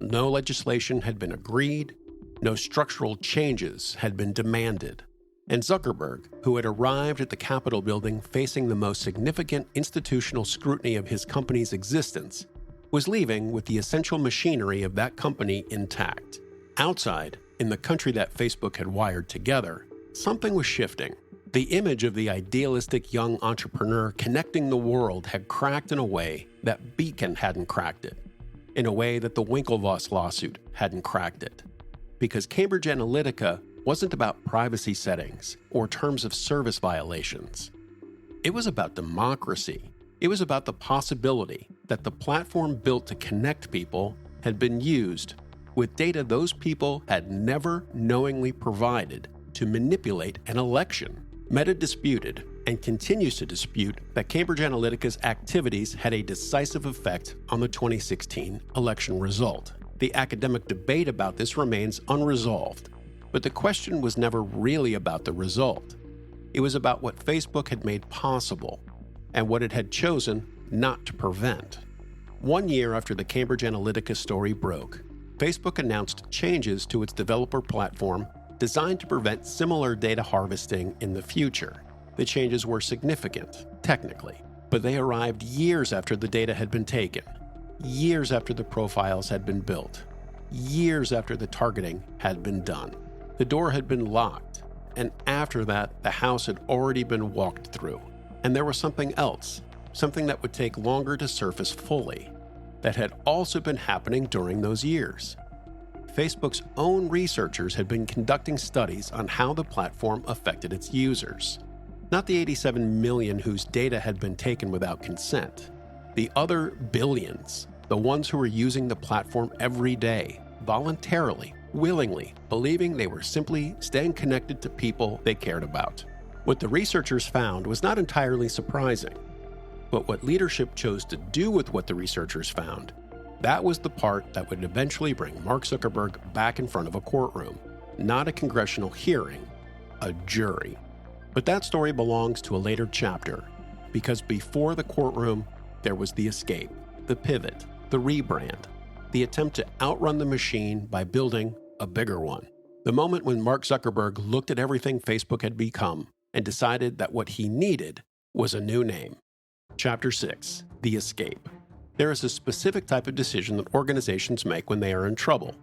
No legislation had been agreed, no structural changes had been demanded. And Zuckerberg, who had arrived at the Capitol building facing the most significant institutional scrutiny of his company's existence, was leaving with the essential machinery of that company intact. Outside, in the country that Facebook had wired together, something was shifting. The image of the idealistic young entrepreneur connecting the world had cracked in a way that Beacon hadn't cracked it, in a way that the Winklevoss lawsuit hadn't cracked it. Because Cambridge Analytica wasn't about privacy settings or terms of service violations. It was about democracy. It was about the possibility that the platform built to connect people had been used with data those people had never knowingly provided to manipulate an election. Meta disputed, and continues to dispute, that Cambridge Analytica's activities had a decisive effect on the 2016 election result. The academic debate about this remains unresolved, but the question was never really about the result. It was about what Facebook had made possible, and what it had chosen not to prevent. 1 year after the Cambridge Analytica story broke, Facebook announced changes to its developer platform designed to prevent similar data harvesting in the future. The changes were significant, technically, but they arrived years after the data had been taken. years after the profiles had been built, years after the targeting had been done. The door had been locked, and after that, the house had already been walked through. And there was something else, something that would take longer to surface fully, that had also been happening during those years. Facebook's own researchers had been conducting studies on how the platform affected its users. Not the 87 million whose data had been taken without consent. The other billions, the ones who were using the platform every day, voluntarily, willingly, believing they were simply staying connected to people they cared about. What the researchers found was not entirely surprising, but what leadership chose to do with what the researchers found, that was the part that would eventually bring Mark Zuckerberg back in front of a courtroom, not a congressional hearing, a jury. But that story belongs to a later chapter, because before the courtroom, there was the escape, the pivot, the rebrand, the attempt to outrun the machine by building a bigger one. The moment when Mark Zuckerberg looked at everything Facebook had become and decided that what he needed was a new name. Chapter 6, The Escape. There is a specific type of decision that organizations make when they are in trouble.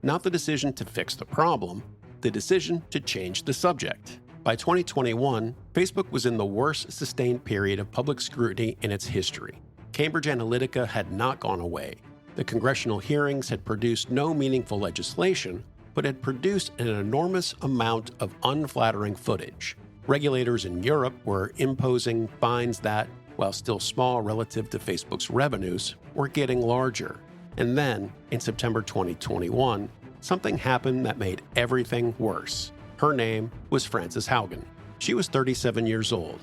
Not the decision to fix the problem, the decision to change the subject. By 2021, Facebook was in the worst sustained period of public scrutiny in its history. Cambridge Analytica had not gone away. The congressional hearings had produced no meaningful legislation, but had produced an enormous amount of unflattering footage. Regulators in Europe were imposing fines that, while still small relative to Facebook's revenues, were getting larger. And then, in September 2021, something happened that made everything worse. Her name was Frances Haugen. She was 37 years old.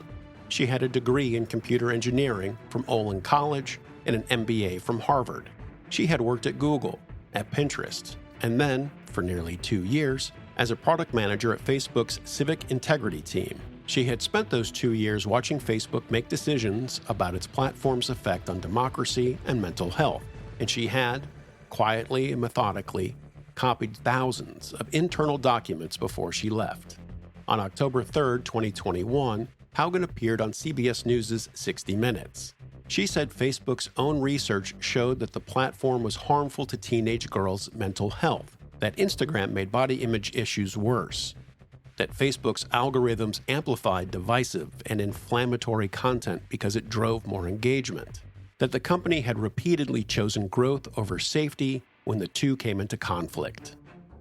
She had a degree in computer engineering from Olin College and an MBA from Harvard. She had worked at Google, at Pinterest, and then, for nearly 2 years, as a product manager at Facebook's civic integrity team. She had spent those 2 years watching Facebook make decisions about its platform's effect on democracy and mental health, and she had, quietly and methodically, copied thousands of internal documents before she left. On October 3, 2021, Haugen appeared on CBS News' 60 Minutes. She said Facebook's own research showed that the platform was harmful to teenage girls' mental health, that Instagram made body image issues worse, that Facebook's algorithms amplified divisive and inflammatory content because it drove more engagement, that the company had repeatedly chosen growth over safety when the two came into conflict.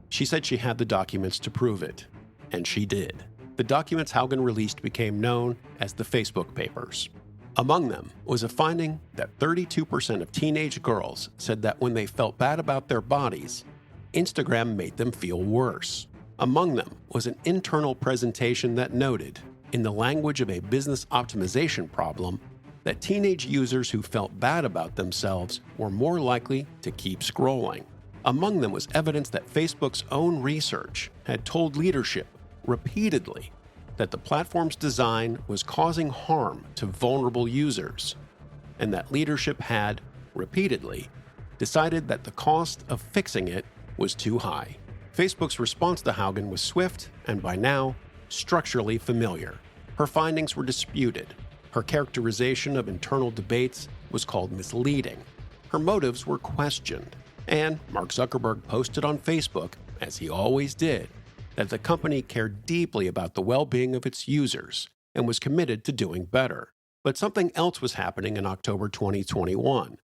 She said she had the documents to prove it, and she did. The documents Haugen released became known as the Facebook Papers. Among them was a finding that 32% of teenage girls said that when they felt bad about their bodies, Instagram made them feel worse. Among them was an internal presentation that noted, in the language of a business optimization problem, that teenage users who felt bad about themselves were more likely to keep scrolling. Among them was evidence that Facebook's own research had told leadership repeatedly that the platform's design was causing harm to vulnerable users, and that leadership had, repeatedly, decided that the cost of fixing it was too high. Facebook's response to Haugen was swift and, by now, structurally familiar. Her findings were disputed. Her characterization of internal debates was called misleading. Her motives were questioned. And Mark Zuckerberg posted on Facebook, as he always did, that the company cared deeply about the well-being of its users and was committed to doing better. But something else was happening in October 2021,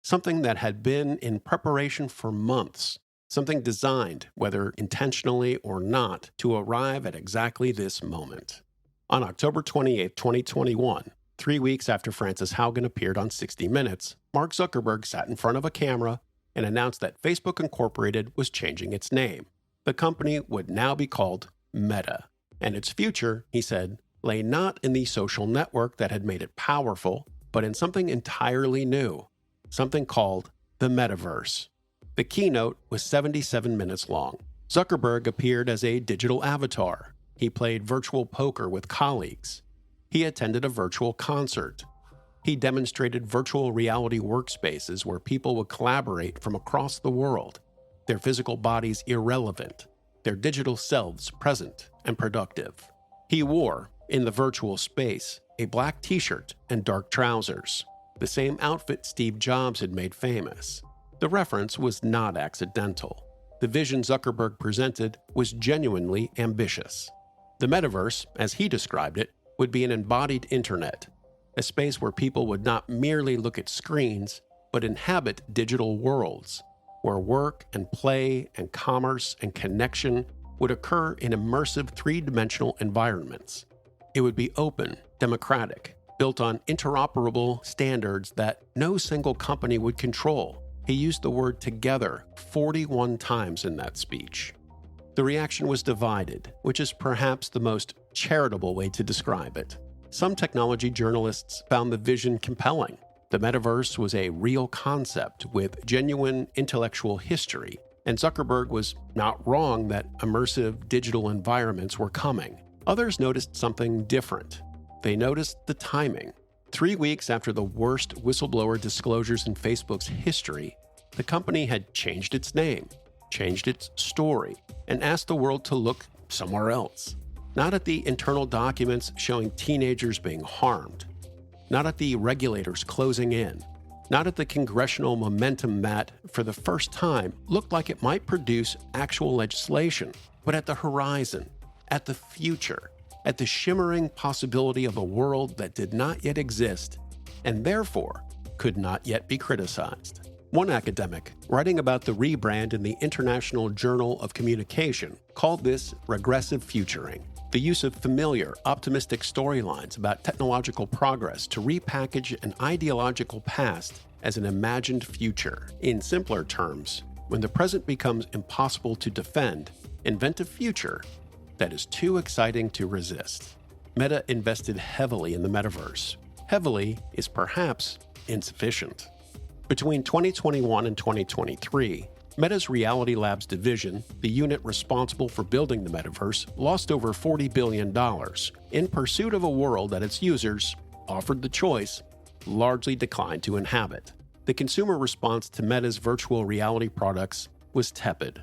something that had been in preparation for months, something designed, whether intentionally or not, to arrive at exactly this moment. On October 28, 2021, 3 weeks after Frances Haugen appeared on 60 Minutes, Mark Zuckerberg sat in front of a camera and announced that Facebook Incorporated was changing its name. The company would now be called Meta, and its future, he said, lay not in the social network that had made it powerful, but in something entirely new, something called the metaverse. The keynote was 77 minutes long. Zuckerberg appeared as a digital avatar. He played virtual poker with colleagues. He attended a virtual concert. He demonstrated virtual reality workspaces where people would collaborate from across the world, their physical bodies irrelevant, their digital selves present and productive. He wore, in the virtual space, a black t-shirt and dark trousers. the same outfit Steve Jobs had made famous. The reference was not accidental. The vision Zuckerberg presented was genuinely ambitious. The metaverse, as he described it, would be an embodied internet, a space where people would not merely look at screens, but inhabit digital worlds, where work and play and commerce and connection would occur in immersive three-dimensional environments. It would be open, democratic, built on interoperable standards that no single company would control. He used the word together 41 times in that speech. The reaction was divided, which is perhaps the most charitable way to describe it. Some technology journalists found the vision compelling. The metaverse was a real concept with genuine intellectual history, and Zuckerberg was not wrong that immersive digital environments were coming. Others noticed something different. They noticed the timing. 3 weeks after the worst whistleblower disclosures in Facebook's history, the company had changed its name, changed its story, and asked the world to look somewhere else. Not at the internal documents showing teenagers being harmed, not at the regulators closing in, not at the congressional momentum that, for the first time, looked like it might produce actual legislation, but at the horizon, at the future, at the shimmering possibility of a world that did not yet exist, and therefore could not yet be criticized. One academic, writing about the rebrand in the International Journal of Communication, called this regressive futuring, the use of familiar, optimistic storylines about technological progress to repackage an ideological past as an imagined future. In simpler terms, when the present becomes impossible to defend, invent a future that is too exciting to resist. Meta invested heavily in the metaverse. Heavily is perhaps insufficient. Between 2021 and 2023, Meta's Reality Labs division, the unit responsible for building the metaverse, lost over $40 billion in pursuit of a world that its users, offered the choice, largely declined to inhabit. The consumer response to Meta's virtual reality products was tepid.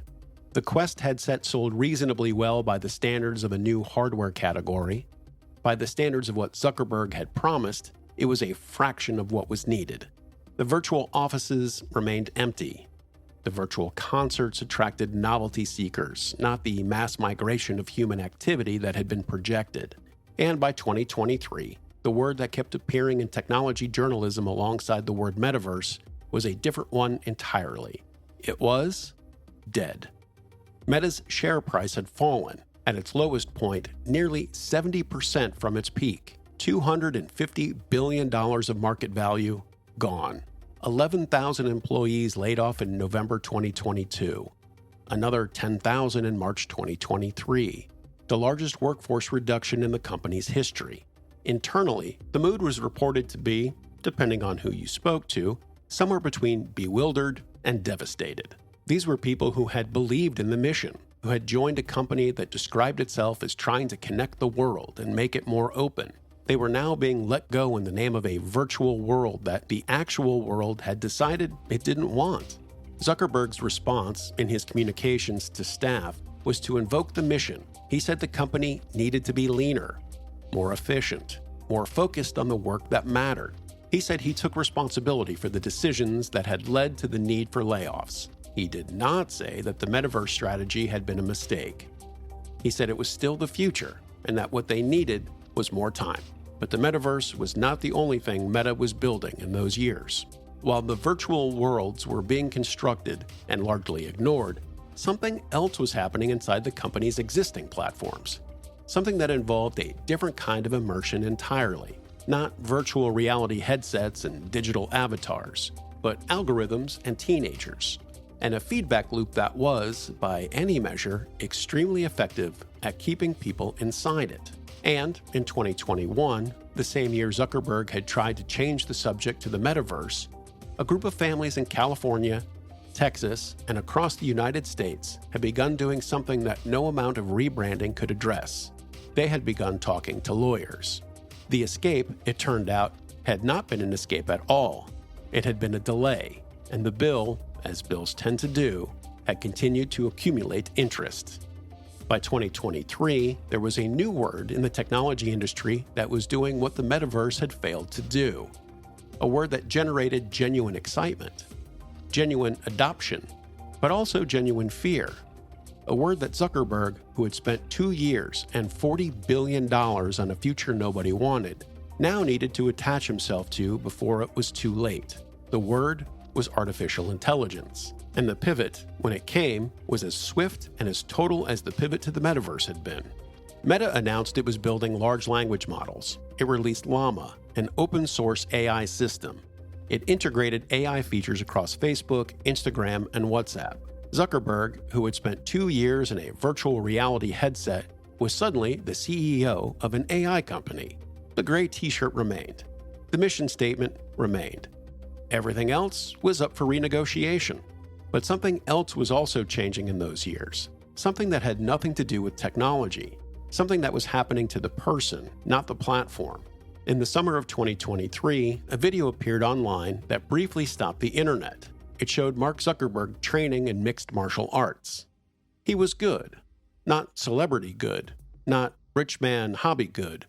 The Quest headset sold reasonably well by the standards of a new hardware category. By the standards of what Zuckerberg had promised, it was a fraction of what was needed. The virtual offices remained empty. The virtual concerts attracted novelty seekers, not the mass migration of human activity that had been projected. And by 2023, the word that kept appearing in technology journalism alongside the word metaverse was a different one entirely. It was dead. Meta's share price had fallen, at its lowest point, nearly 70% from its peak. $250 billion of market value gone. 11,000 employees laid off in November 2022. Another 10,000 in March 2023. The largest workforce reduction in the company's history. Internally, the mood was reported to be, depending on who you spoke to, somewhere between bewildered and devastated. These were people who had believed in the mission, who had joined a company that described itself as trying to connect the world and make it more open. They were now being let go in the name of a virtual world that the actual world had decided it didn't want. Zuckerberg's response in his communications to staff was to invoke the mission. He said the company needed to be leaner, more efficient, more focused on the work that mattered. He said he took responsibility for the decisions that had led to the need for layoffs. He did not say that the metaverse strategy had been a mistake. He said it was still the future and that what they needed was more time. But the metaverse was not the only thing Meta was building in those years. While the virtual worlds were being constructed and largely ignored, something else was happening inside the company's existing platforms. Something that involved a different kind of immersion entirely. Not virtual reality headsets and digital avatars, but algorithms and teenagers. And a feedback loop that was, by any measure, extremely effective at keeping people inside it. And in 2021, the same year Zuckerberg had tried to change the subject to the metaverse, a group of families in California, Texas, and across the United States had begun doing something that no amount of rebranding could address. They had begun talking to lawyers. The escape, it turned out, had not been an escape at all. It had been a delay, and the bill, as bills tend to do, had continued to accumulate interest. By 2023, there was a new word in the technology industry that was doing what the metaverse had failed to do. a word that generated genuine excitement, genuine adoption, but also genuine fear. A word that Zuckerberg, who had spent 2 years and $40 billion on a future nobody wanted, now needed to attach himself to before it was too late. The word was artificial intelligence. And the pivot, when it came, was as swift and as total as the pivot to the metaverse had been. Meta announced it was building large language models. It released Llama, an open-source AI system. It integrated AI features across Facebook, Instagram, and WhatsApp. Zuckerberg, who had spent 2 years in a virtual reality headset, was suddenly the CEO of an AI company. The gray t-shirt remained. The mission statement remained. Everything else was up for renegotiation. But something else was also changing in those years. Something that had nothing to do with technology. Something that was happening to the person, not the platform. In the summer of 2023, a video appeared online that briefly stopped the internet. It showed Mark Zuckerberg training in mixed martial arts. He was good. Not celebrity good. Not rich man hobby good.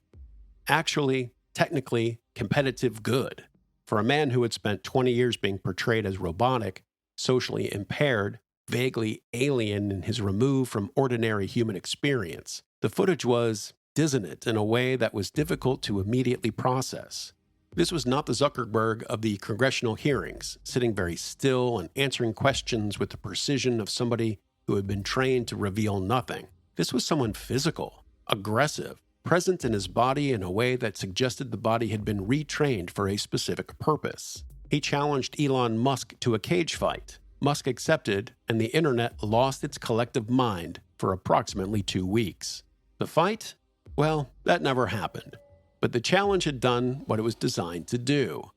Actually, technically, competitive good. For a man who had spent 20 years being portrayed as robotic, socially impaired, vaguely alien in his remove from ordinary human experience, the footage was dissonant in a way that was difficult to immediately process. This was not the Zuckerberg of the congressional hearings, sitting very still and answering questions with the precision of somebody who had been trained to reveal nothing. This was someone physical, aggressive, present in his body in a way that suggested the body had been retrained for a specific purpose. He challenged Elon Musk to a cage fight. Musk accepted, and the internet lost its collective mind for approximately 2 weeks. The fight? Well, that never happened. But the challenge had done what it was designed to do.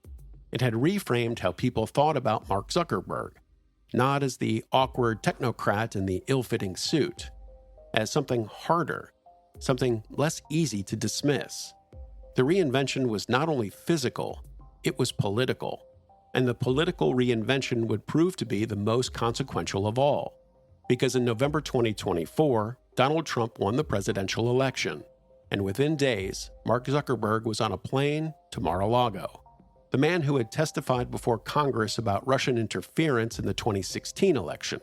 It had reframed how people thought about Mark Zuckerberg, not as the awkward technocrat in the ill-fitting suit, as something harder, something less easy to dismiss. The reinvention was not only physical, it was political. And the political reinvention would prove to be the most consequential of all. Because in November 2024, Donald Trump won the presidential election. And within days, Mark Zuckerberg was on a plane to Mar-a-Lago. The man who had testified before Congress about Russian interference in the 2016 election.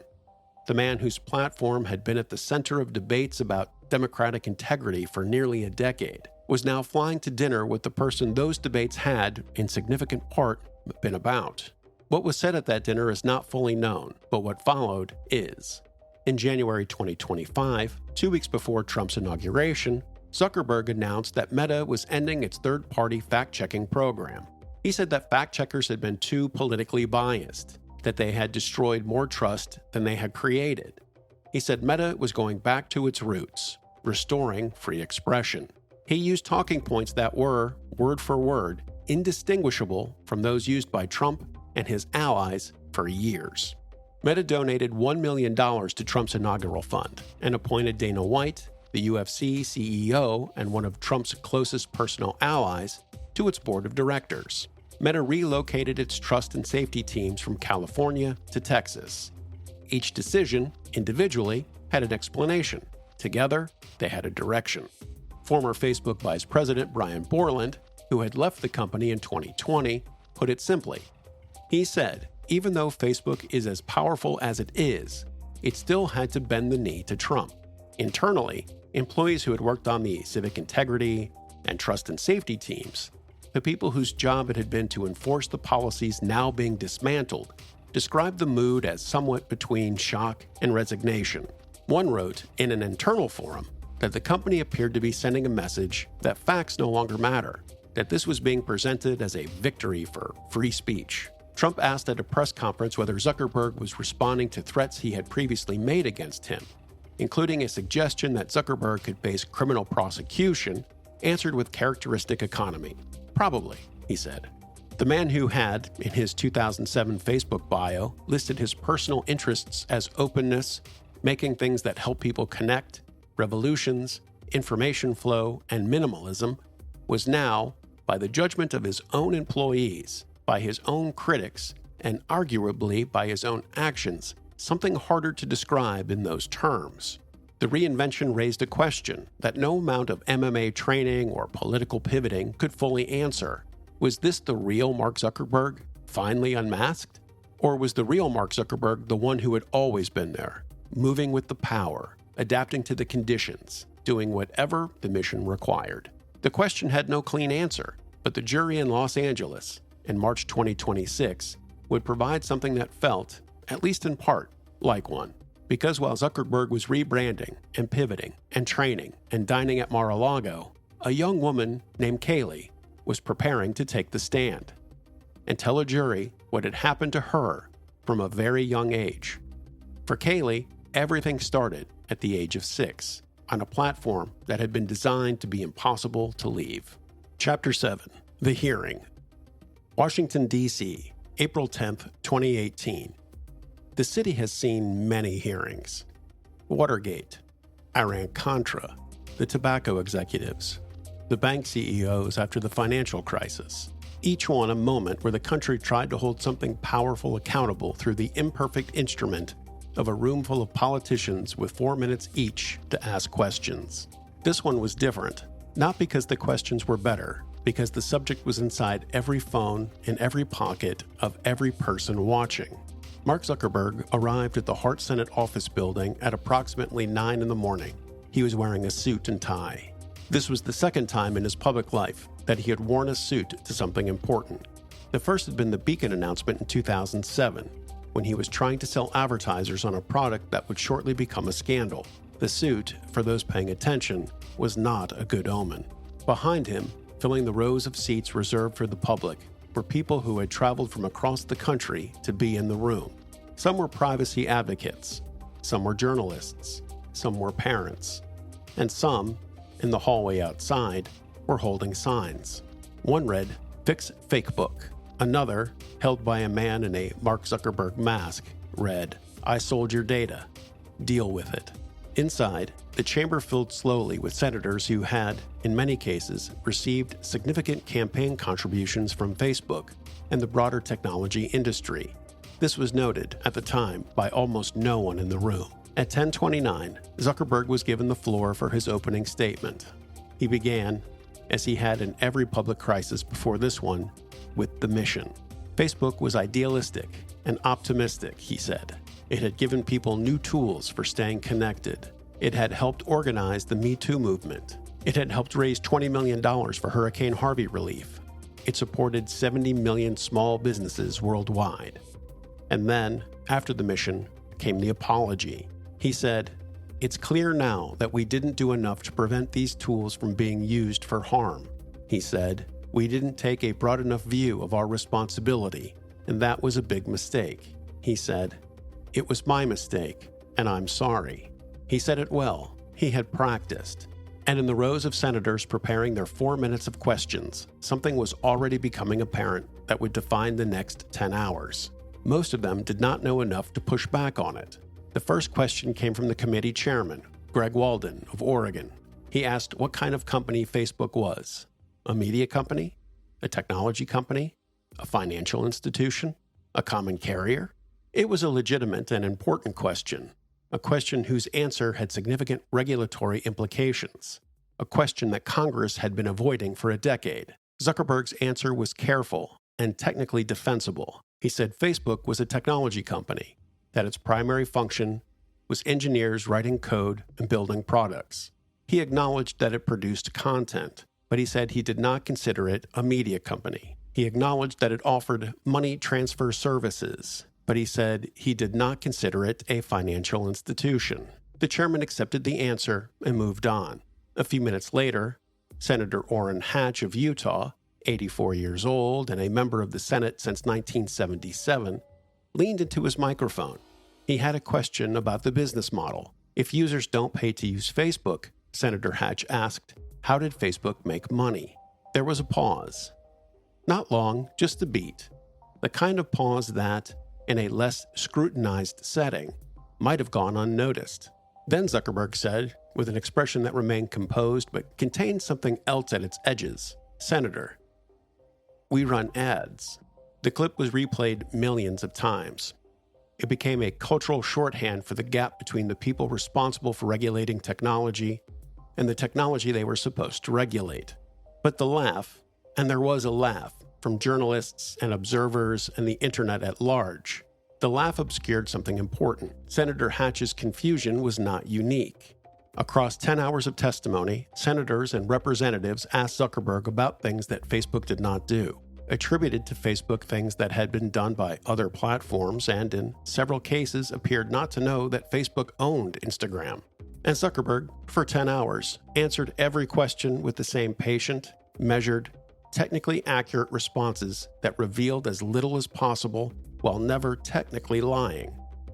The man whose platform had been at the center of debates about democratic integrity for nearly a decade, was now flying to dinner with the person those debates had, in significant part, been about. What was said at that dinner is not fully known, but what followed is. In January 2025, 2 weeks before Trump's inauguration, Zuckerberg announced that Meta was ending its third-party fact-checking program. He said that fact-checkers had been too politically biased, that they had destroyed more trust than they had created. He said Meta was going back to its roots, restoring free expression. He used talking points that were, word for word, indistinguishable from those used by Trump and his allies for years. Meta donated $1 million to Trump's inaugural fund and appointed Dana White, the UFC CEO and one of Trump's closest personal allies, to its board of directors. Meta relocated its trust and safety teams from California to Texas. Each decision, individually, had an explanation. Together, they had a direction. Former Facebook Vice President Brian Borland, who had left the company in 2020, put it simply. He said, even though Facebook is as powerful as it is, it still had to bend the knee to Trump. Internally, employees who had worked on the civic integrity and trust and safety teams, the people whose job it had been to enforce the policies now being dismantled, described the mood as somewhat between shock and resignation. One wrote, in an internal forum, that the company appeared to be sending a message that facts no longer matter, that this was being presented as a victory for free speech. Trump asked at a press conference whether Zuckerberg was responding to threats he had previously made against him, including a suggestion that Zuckerberg could face criminal prosecution, answered with characteristic economy. Probably, he said. The man who had, in his 2007 Facebook bio, listed his personal interests as openness, making things that help people connect, revolutions, information flow, and minimalism, was now, by the judgment of his own employees, by his own critics, and arguably by his own actions, something harder to describe in those terms. The reinvention raised a question that no amount of MMA training or political pivoting could fully answer. Was this the real Mark Zuckerberg, finally unmasked? Or was the real Mark Zuckerberg the one who had always been there, moving with the power, adapting to the conditions, doing whatever the mission required? The question had no clean answer, but the jury in Los Angeles, in March 2026, would provide something that felt, at least in part, like one. Because while Zuckerberg was rebranding and pivoting and training and dining at Mar-a-Lago, a young woman named Kaylee was preparing to take the stand and tell a jury what had happened to her from a very young age. For Kaylee, everything started at the age of 6 on a platform that had been designed to be impossible to leave. Chapter 7. The Hearing. Washington, D.C., April 10, 2018. The city has seen many hearings. Watergate, Iran-Contra, the tobacco executives, the bank CEOs after the financial crisis. Each one a moment where the country tried to hold something powerful accountable through the imperfect instrument of a room full of politicians with 4 minutes each to ask questions. This one was different, not because the questions were better, because the subject was inside every phone in every pocket of every person watching. Mark Zuckerberg arrived at the Hart Senate office building at approximately 9 in the morning. He was wearing a suit and tie. This was the second time in his public life that he had worn a suit to something important. The first had been the Beacon announcement in 2007, when he was trying to sell advertisers on a product that would shortly become a scandal. The suit, for those paying attention, was not a good omen. Behind him, filling the rows of seats reserved for the public, were people who had traveled from across the country to be in the room. Some were privacy advocates, some were journalists, some were parents, and some, in the hallway outside, were holding signs. One read, "Fix Fakebook." Another, held by a man in a Mark Zuckerberg mask, read, "I sold your data. Deal with it." Inside, the chamber filled slowly with senators who had, in many cases, received significant campaign contributions from Facebook and the broader technology industry. This was noted, at the time, by almost no one in the room. At 10:29, Zuckerberg was given the floor for his opening statement. He began, as he had in every public crisis before this one, with the mission. Facebook was idealistic and optimistic, he said. It had given people new tools for staying connected. It had helped organize the Me Too movement. It had helped raise $20 million for Hurricane Harvey relief. It supported 70 million small businesses worldwide. And then, after the mission, came the apology. He said, "It's clear now that we didn't do enough to prevent these tools from being used for harm." He said, "We didn't take a broad enough view of our responsibility, and that was a big mistake." He said, "It was my mistake, and I'm sorry." He said it well. He had practiced. And in the rows of senators preparing their 4 minutes of questions, something was already becoming apparent that would define the next 10 hours. Most of them did not know enough to push back on it. The first question came from the committee chairman, Greg Walden of Oregon. He asked what kind of company Facebook was. A media company? A technology company? A financial institution? A common carrier? It was a legitimate and important question, a question whose answer had significant regulatory implications, a question that Congress had been avoiding for a decade. Zuckerberg's answer was careful and technically defensible. He said Facebook was a technology company, that its primary function was engineers writing code and building products. He acknowledged that it produced content, but he said he did not consider it a media company. He acknowledged that it offered money transfer services, but he said he did not consider it a financial institution. The chairman accepted the answer and moved on. A few minutes later, Senator Orrin Hatch of Utah, 84 years old and a member of the Senate since 1977, leaned into his microphone. He had a question about the business model. If users don't pay to use Facebook, Senator Hatch asked, how did Facebook make money? There was a pause. Not long, just a beat. The kind of pause that, in a less scrutinized setting, might have gone unnoticed. Then Zuckerberg said, with an expression that remained composed but contained something else at its edges, "Senator, we run ads." The clip was replayed millions of times. It became a cultural shorthand for the gap between the people responsible for regulating technology and the technology they were supposed to regulate. But the laugh, and there was a laugh, from journalists and observers and the internet at large. The laugh obscured something important. Senator Hatch's confusion was not unique. Across 10 hours of testimony, senators and representatives asked Zuckerberg about things that Facebook did not do, attributed to Facebook things that had been done by other platforms, and in several cases appeared not to know that Facebook owned Instagram. And Zuckerberg, for 10 hours, answered every question with the same patient, measured, technically accurate responses that revealed as little as possible while never technically lying.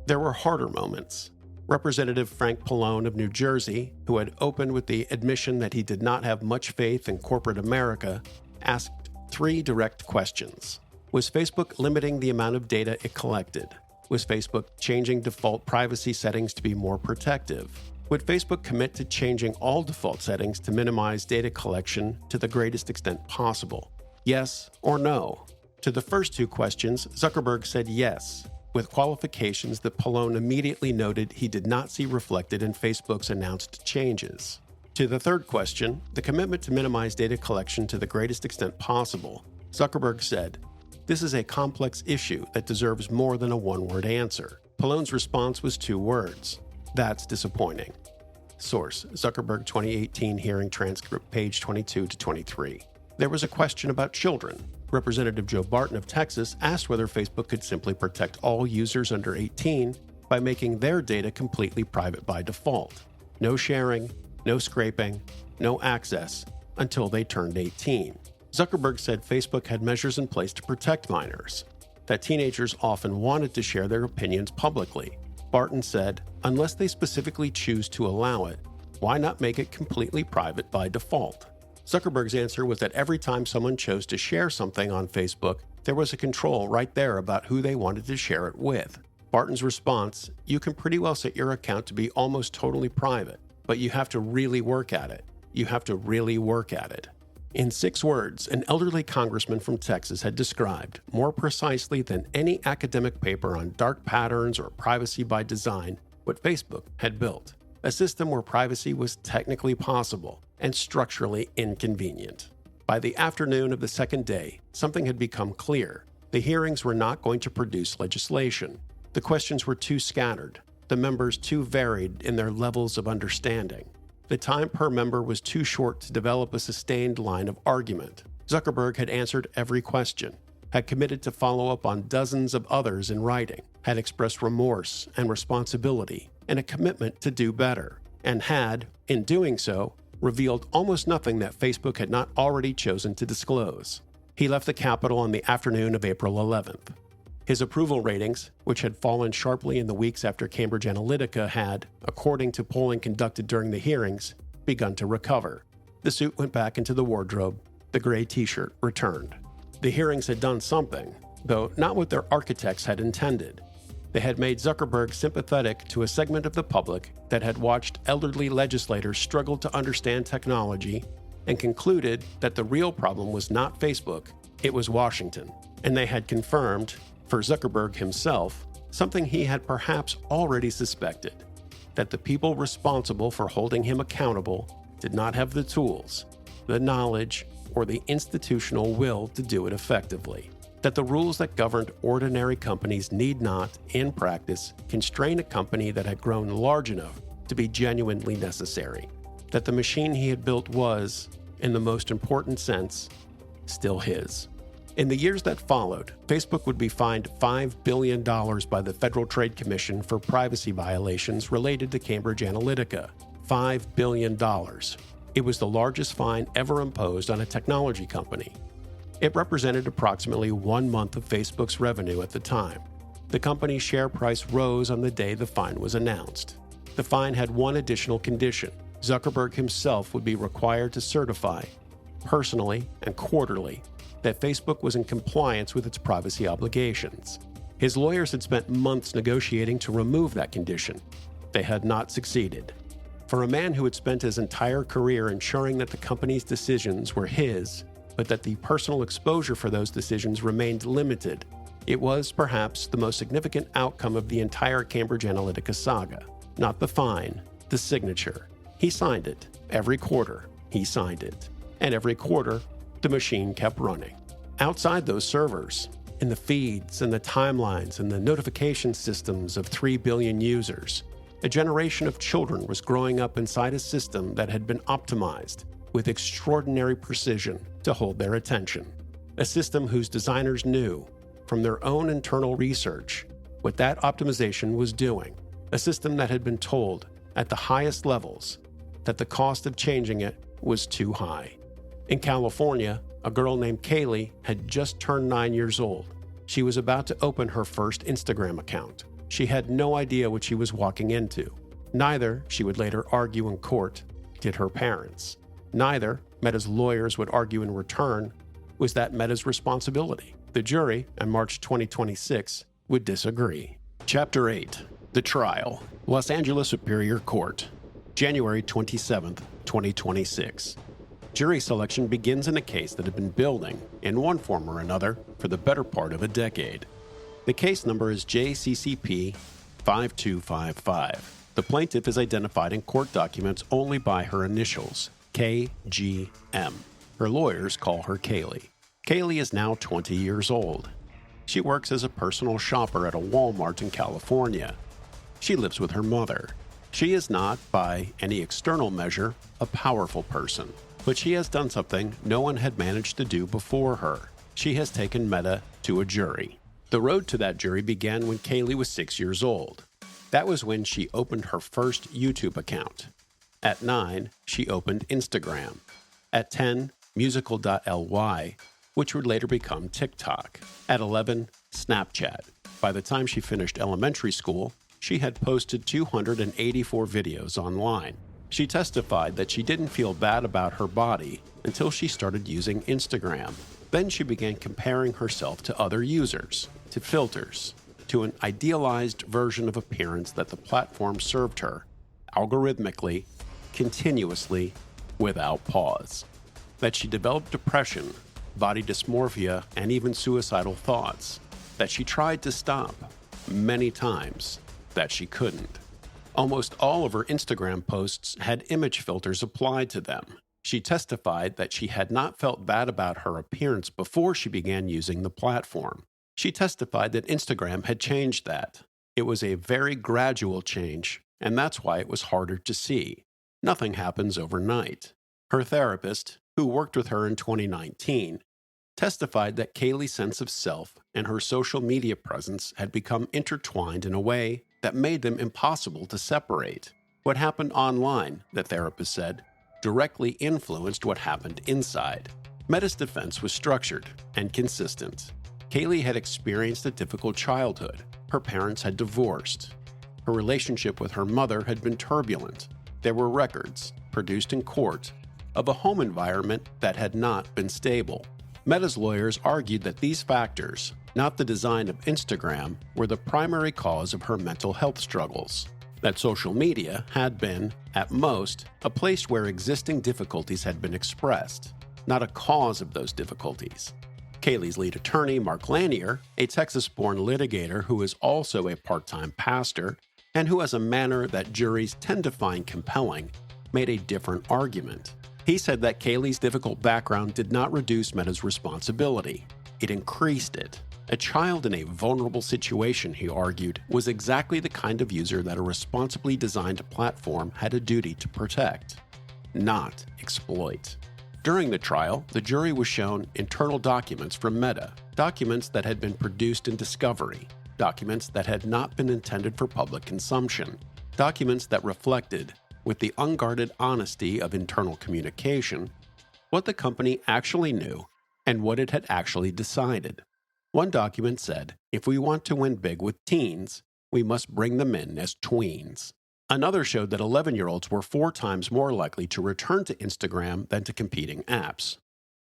There were harder moments. Representative Frank Pallone of New Jersey, who had opened with the admission that he did not have much faith in corporate America, asked 3 direct questions. Was Facebook limiting the amount of data it collected? Was Facebook changing default privacy settings to be more protective? Would Facebook commit to changing all default settings to minimize data collection to the greatest extent possible? Yes or no? To the first 2 questions, Zuckerberg said yes, with qualifications that Pallone immediately noted he did not see reflected in Facebook's announced changes. To the third question, the commitment to minimize data collection to the greatest extent possible, Zuckerberg said, "This is a complex issue that deserves more than a one-word answer." Pallone's response was 2 words. That's disappointing. Source: Zuckerberg 2018 hearing transcript, page 22 to 23. There was a question about children. Representative Joe Barton of Texas asked whether Facebook could simply protect all users under 18 by making their data completely private by default. No sharing, no scraping, no access until they turned 18. Zuckerberg said Facebook had measures in place to protect minors, that teenagers often wanted to share their opinions publicly. Barton said, unless they specifically choose to allow it, why not make it completely private by default? Zuckerberg's answer was that every time someone chose to share something on Facebook, there was a control right there about who they wanted to share it with. Barton's response: you can pretty well set your account to be almost totally private, but you have to really work at it. You have to really work at it. In 6 words, an elderly congressman from Texas had described, more precisely than any academic paper on dark patterns or privacy by design, what Facebook had built. A system where privacy was technically possible and structurally inconvenient. By the afternoon of the second day, something had become clear. The hearings were not going to produce legislation. The questions were too scattered, the members too varied in their levels of understanding. The time per member was too short to develop a sustained line of argument. Zuckerberg had answered every question, had committed to follow up on dozens of others in writing, had expressed remorse and responsibility and a commitment to do better, and had, in doing so, revealed almost nothing that Facebook had not already chosen to disclose. He left the Capitol on the afternoon of April 11th. His approval ratings, which had fallen sharply in the weeks after Cambridge Analytica had, according to polling conducted during the hearings, begun to recover. The suit went back into the wardrobe. The gray t-shirt returned. The hearings had done something, though not what their architects had intended. They had made Zuckerberg sympathetic to a segment of the public that had watched elderly legislators struggle to understand technology and concluded that the real problem was not Facebook, it was Washington. And they had confirmed, for Zuckerberg himself, something he had perhaps already suspected, that the people responsible for holding him accountable did not have the tools, the knowledge, or the institutional will to do it effectively. That the rules that governed ordinary companies need not, in practice, constrain a company that had grown large enough to be genuinely necessary. That the machine he had built was, in the most important sense, still his. In the years that followed, Facebook would be fined $5 billion by the Federal Trade Commission for privacy violations related to Cambridge Analytica. $5 billion. It was the largest fine ever imposed on a technology company. It represented approximately 1 month of Facebook's revenue at the time. The company's share price rose on the day the fine was announced. The fine had one additional condition. Zuckerberg himself would be required to certify, personally and quarterly, that Facebook was in compliance with its privacy obligations. His lawyers had spent months negotiating to remove that condition. They had not succeeded. For a man who had spent his entire career ensuring that the company's decisions were his, but that the personal exposure for those decisions remained limited, it was perhaps the most significant outcome of the entire Cambridge Analytica saga. Not the fine, the signature. He signed it. Every quarter, he signed it. And every quarter, the machine kept running. Outside those servers, in the feeds and the timelines and the notification systems of 3 billion users, a generation of children was growing up inside a system that had been optimized with extraordinary precision to hold their attention. A system whose designers knew, from their own internal research, what that optimization was doing. A system that had been told, at the highest levels, that the cost of changing it was too high. In California, a girl named Kaylee had just turned 9 years old. She was about to open her first Instagram account. She had no idea what she was walking into. Neither, she would later argue in court, did her parents. Neither, Meta's lawyers would argue in return, was that Meta's responsibility. The jury, in March 2026, would disagree. Chapter 8. The Trial. Los Angeles Superior Court. January 27, 2026. Jury selection begins in a case that had been building, in one form or another, for the better part of a decade. The case number is JCCP 5255. The plaintiff is identified in court documents only by her initials, KGM. Her lawyers call her Kaylee. Kaylee is now 20 years old. She works as a personal shopper at a Walmart in California. She lives with her mother. She is not, by any external measure, a powerful person. But she has done something no one had managed to do before her. She has taken Meta to a jury. The road to that jury began when Kaylee was 6 years old. That was when she opened her first YouTube account. At 9, she opened Instagram. At 10, musical.ly, which would later become TikTok. At 11, Snapchat. By the time she finished elementary school, she had posted 284 videos online. She testified that she didn't feel bad about her body until she started using Instagram. Then she began comparing herself to other users, to filters, to an idealized version of appearance that the platform served her, algorithmically, continuously, without pause. That she developed depression, body dysmorphia, and even suicidal thoughts. That she tried to stop, many times, that she couldn't. Almost all of her Instagram posts had image filters applied to them. She testified that she had not felt bad about her appearance before she began using the platform. She testified that Instagram had changed that. It was a very gradual change, and that's why it was harder to see. Nothing happens overnight. Her therapist, who worked with her in 2019, testified that Kaylee's sense of self and her social media presence had become intertwined in a way that made them impossible to separate. What happened online, the therapist said, directly influenced what happened inside. Meta's defense was structured and consistent. Kaylee had experienced a difficult childhood. Her parents had divorced. Her relationship with her mother had been turbulent. There were records, produced in court, of a home environment that had not been stable. Meta's lawyers argued that these factors, not the design of Instagram, were the primary cause of her mental health struggles. That social media had been, at most, a place where existing difficulties had been expressed, not a cause of those difficulties. Kaylee's lead attorney, Mark Lanier, a Texas-born litigator who is also a part-time pastor, and who has a manner that juries tend to find compelling, made a different argument. He said that Kaylee's difficult background did not reduce Meta's responsibility. It increased it. A child in a vulnerable situation, he argued, was exactly the kind of user that a responsibly designed platform had a duty to protect, not exploit. During the trial, the jury was shown internal documents from Meta, documents that had been produced in discovery, documents that had not been intended for public consumption, documents that reflected, with the unguarded honesty of internal communication, what the company actually knew and what it had actually decided. One document said, if we want to win big with teens, we must bring them in as tweens. Another showed that 11-year-olds were 4 times more likely to return to Instagram than to competing apps,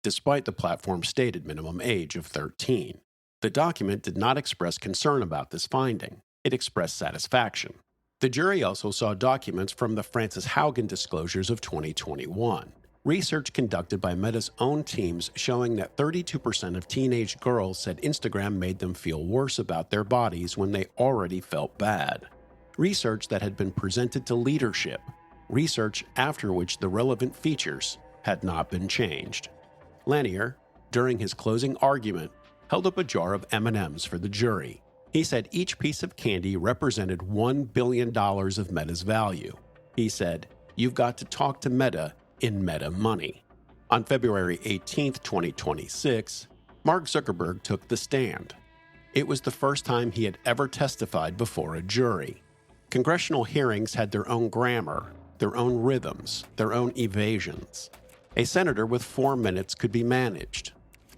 despite the platform's stated minimum age of 13. The document did not express concern about this finding. It expressed satisfaction. The jury also saw documents from the Frances Haugen disclosures of 2021. Research conducted by Meta's own teams showing that 32% of teenage girls said Instagram made them feel worse about their bodies when they already felt bad. Research that had been presented to leadership. Research after which the relevant features had not been changed. Lanier, during his closing argument, held up a jar of M&Ms for the jury. He said each piece of candy represented $1 billion of Meta's value. He said, "You've got to talk to Meta in Meta money." On February 18, 2026, Mark Zuckerberg took the stand. It was the first time he had ever testified before a jury. Congressional hearings had their own grammar, their own rhythms, their own evasions. A senator with 4 minutes could be managed.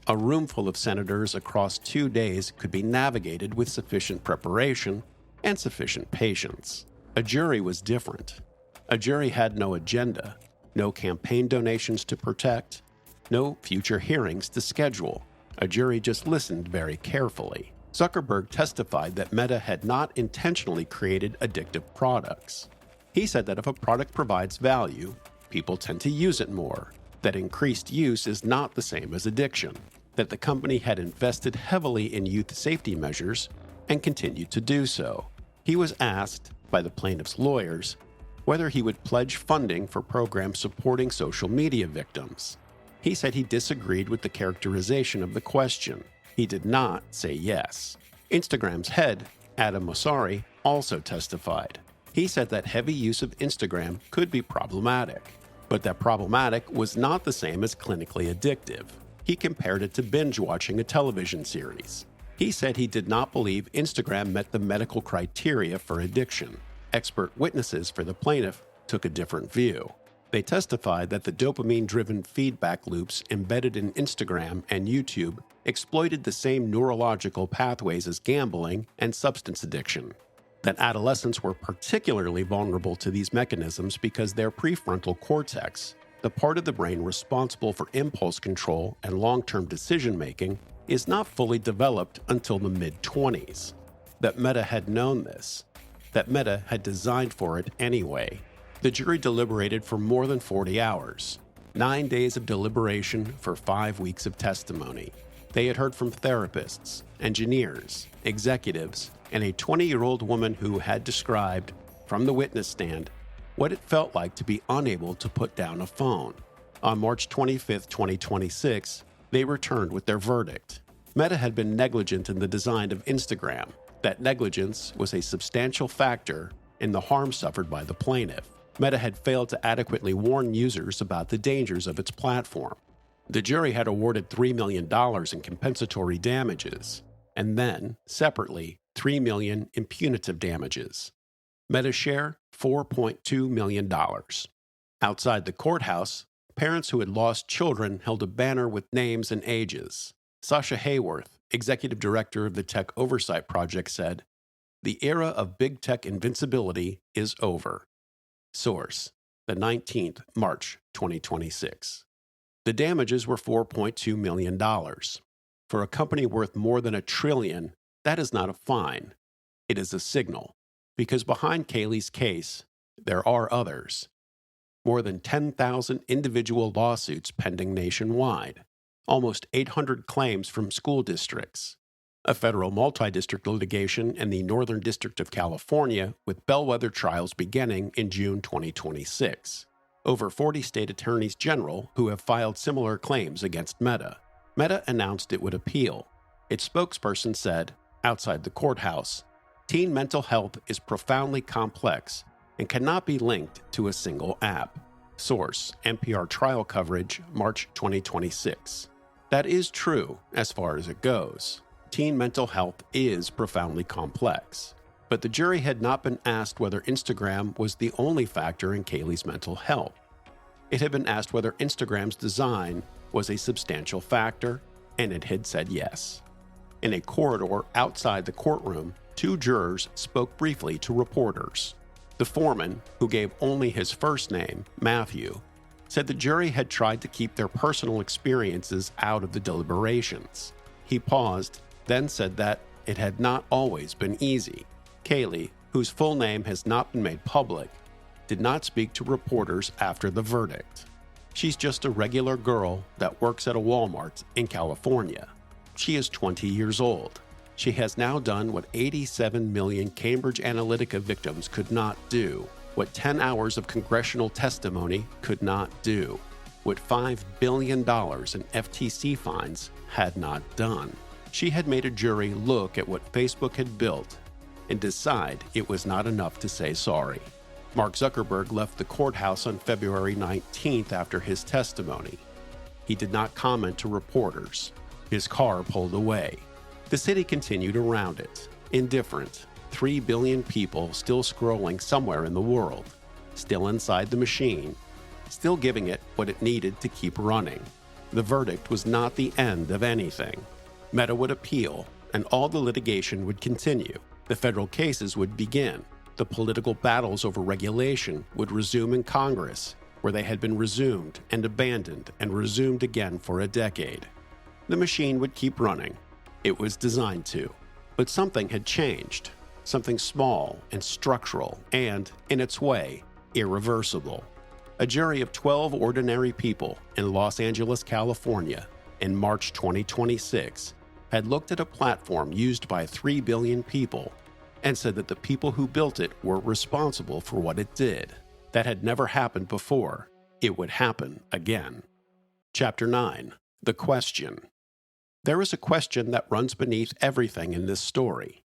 A room full of senators across 2 days could be navigated with sufficient preparation and sufficient patience. A jury was different. A jury had no agenda, no campaign donations to protect, no future hearings to schedule. A jury just listened very carefully. Zuckerberg testified that Meta had not intentionally created addictive products. He said that if a product provides value, people tend to use it more, that increased use is not the same as addiction, that the company had invested heavily in youth safety measures and continued to do so. He was asked by the plaintiff's lawyers whether he would pledge funding for programs supporting social media victims. He said he disagreed with the characterization of the question. He did not say yes. Instagram's head, Adam Mosseri, also testified. He said that heavy use of Instagram could be problematic, but that problematic was not the same as clinically addictive. He compared it to binge watching a television series. He said he did not believe Instagram met the medical criteria for addiction. Expert witnesses for the plaintiff took a different view. They testified that the dopamine-driven feedback loops embedded in Instagram and YouTube exploited the same neurological pathways as gambling and substance addiction, that adolescents were particularly vulnerable to these mechanisms because their prefrontal cortex, the part of the brain responsible for impulse control and long-term decision-making, is not fully developed until the mid-20s. That Meta had known this, that Meta had designed for it anyway. The jury deliberated for more than 40 hours, 9 days of deliberation for 5 weeks of testimony. They had heard from therapists, engineers, executives, and a 20-year-old woman who had described, from the witness stand, what it felt like to be unable to put down a phone. On March 25, 2026, they returned with their verdict. Meta had been negligent in the design of Instagram. That negligence was a substantial factor in the harm suffered by the plaintiff. Meta had failed to adequately warn users about the dangers of its platform. The jury had awarded $3 million in compensatory damages, and then, separately, $3 million in punitive damages. Meta's share, $4.2 million. Outside the courthouse, parents who had lost children held a banner with names and ages. Sasha Hayworth, executive director of the Tech Oversight Project, said, "The era of big tech invincibility is over." Source, the 19th, March 2026. The damages were $4.2 million. For a company worth more than $1 trillion, that is not a fine. It is a signal, because behind Kaylee's case, there are others. More than 10,000 individual lawsuits pending nationwide, almost 800 claims from school districts, a federal multi-district litigation in the Northern District of California with bellwether trials beginning in June 2026. Over 40 state attorneys general who have filed similar claims against Meta. Meta announced it would appeal. Its spokesperson said, outside the courthouse, teen mental health is profoundly complex and cannot be linked to a single app. Source, NPR trial coverage, March 2026. That is true as far as it goes. Teen mental health is profoundly complex. But the jury had not been asked whether Instagram was the only factor in Kaylee's mental health. It had been asked whether Instagram's design was a substantial factor, and it had said yes. In a corridor outside the courtroom, 2 jurors spoke briefly to reporters. The foreman, who gave only his first name, Matthew, said the jury had tried to keep their personal experiences out of the deliberations. He paused, then said that it had not always been easy. Kaylee, whose full name has not been made public, did not speak to reporters after the verdict. She's just a regular girl that works at a Walmart in California. She is 20 years old. She has now done what 87 million Cambridge Analytica victims could not do, what 10 hours of congressional testimony could not do. what $5 billion in FTC fines had not done. She had made a jury look at what Facebook had built and decide it was not enough to say sorry. Mark Zuckerberg left the courthouse on February 19th after his testimony. He did not comment to reporters. His car pulled away. The city continued around it, indifferent. 3 billion people still scrolling somewhere in the world, still inside the machine, still giving it what it needed to keep running. The verdict was not the end of anything. Meta would appeal, and all the litigation would continue. The federal cases would begin. The political battles over regulation would resume in Congress, where they had been resumed and abandoned and resumed again for a decade. The machine would keep running. It was designed to. But something had changed. Something small and structural and, in its way, irreversible. A jury of 12 ordinary people in Los Angeles, California, in March 2026, had looked at a platform used by 3 billion people and said that the people who built it were responsible for what it did. That had never happened before. It would happen again. Chapter 9. The Question. There is a question that runs beneath everything in this story.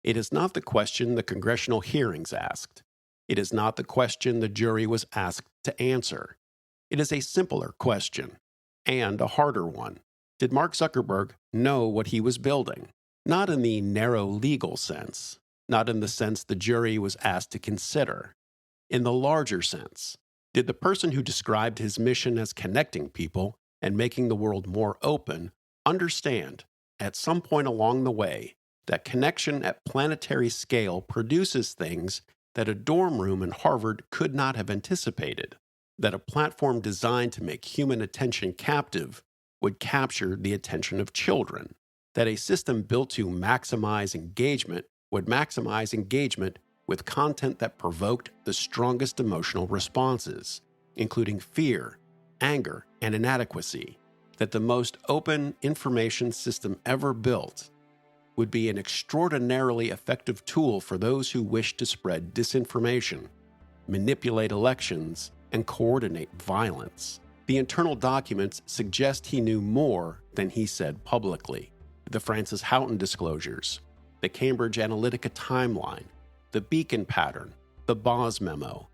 It is not the question the congressional hearings asked. It is not the question the jury was asked to answer. It is a simpler question, and a harder one. Did Mark Zuckerberg know what he was building? Not in the narrow legal sense, not in the sense the jury was asked to consider. In the larger sense, did the person who described his mission as connecting people and making the world more open understand, at some point along the way, that connection at planetary scale produces things that a dorm room in Harvard could not have anticipated? That a platform designed to make human attention captive would capture the attention of children? That a system built to maximize engagement would maximize engagement with content that provoked the strongest emotional responses, including fear, anger, and inadequacy? That the most open information system ever built would be an extraordinarily effective tool for those who wish to spread disinformation, manipulate elections, and coordinate violence? The internal documents suggest he knew more than he said publicly. The Frances Houghton disclosures, the Cambridge Analytica timeline, the Beacon pattern, the Boz memo,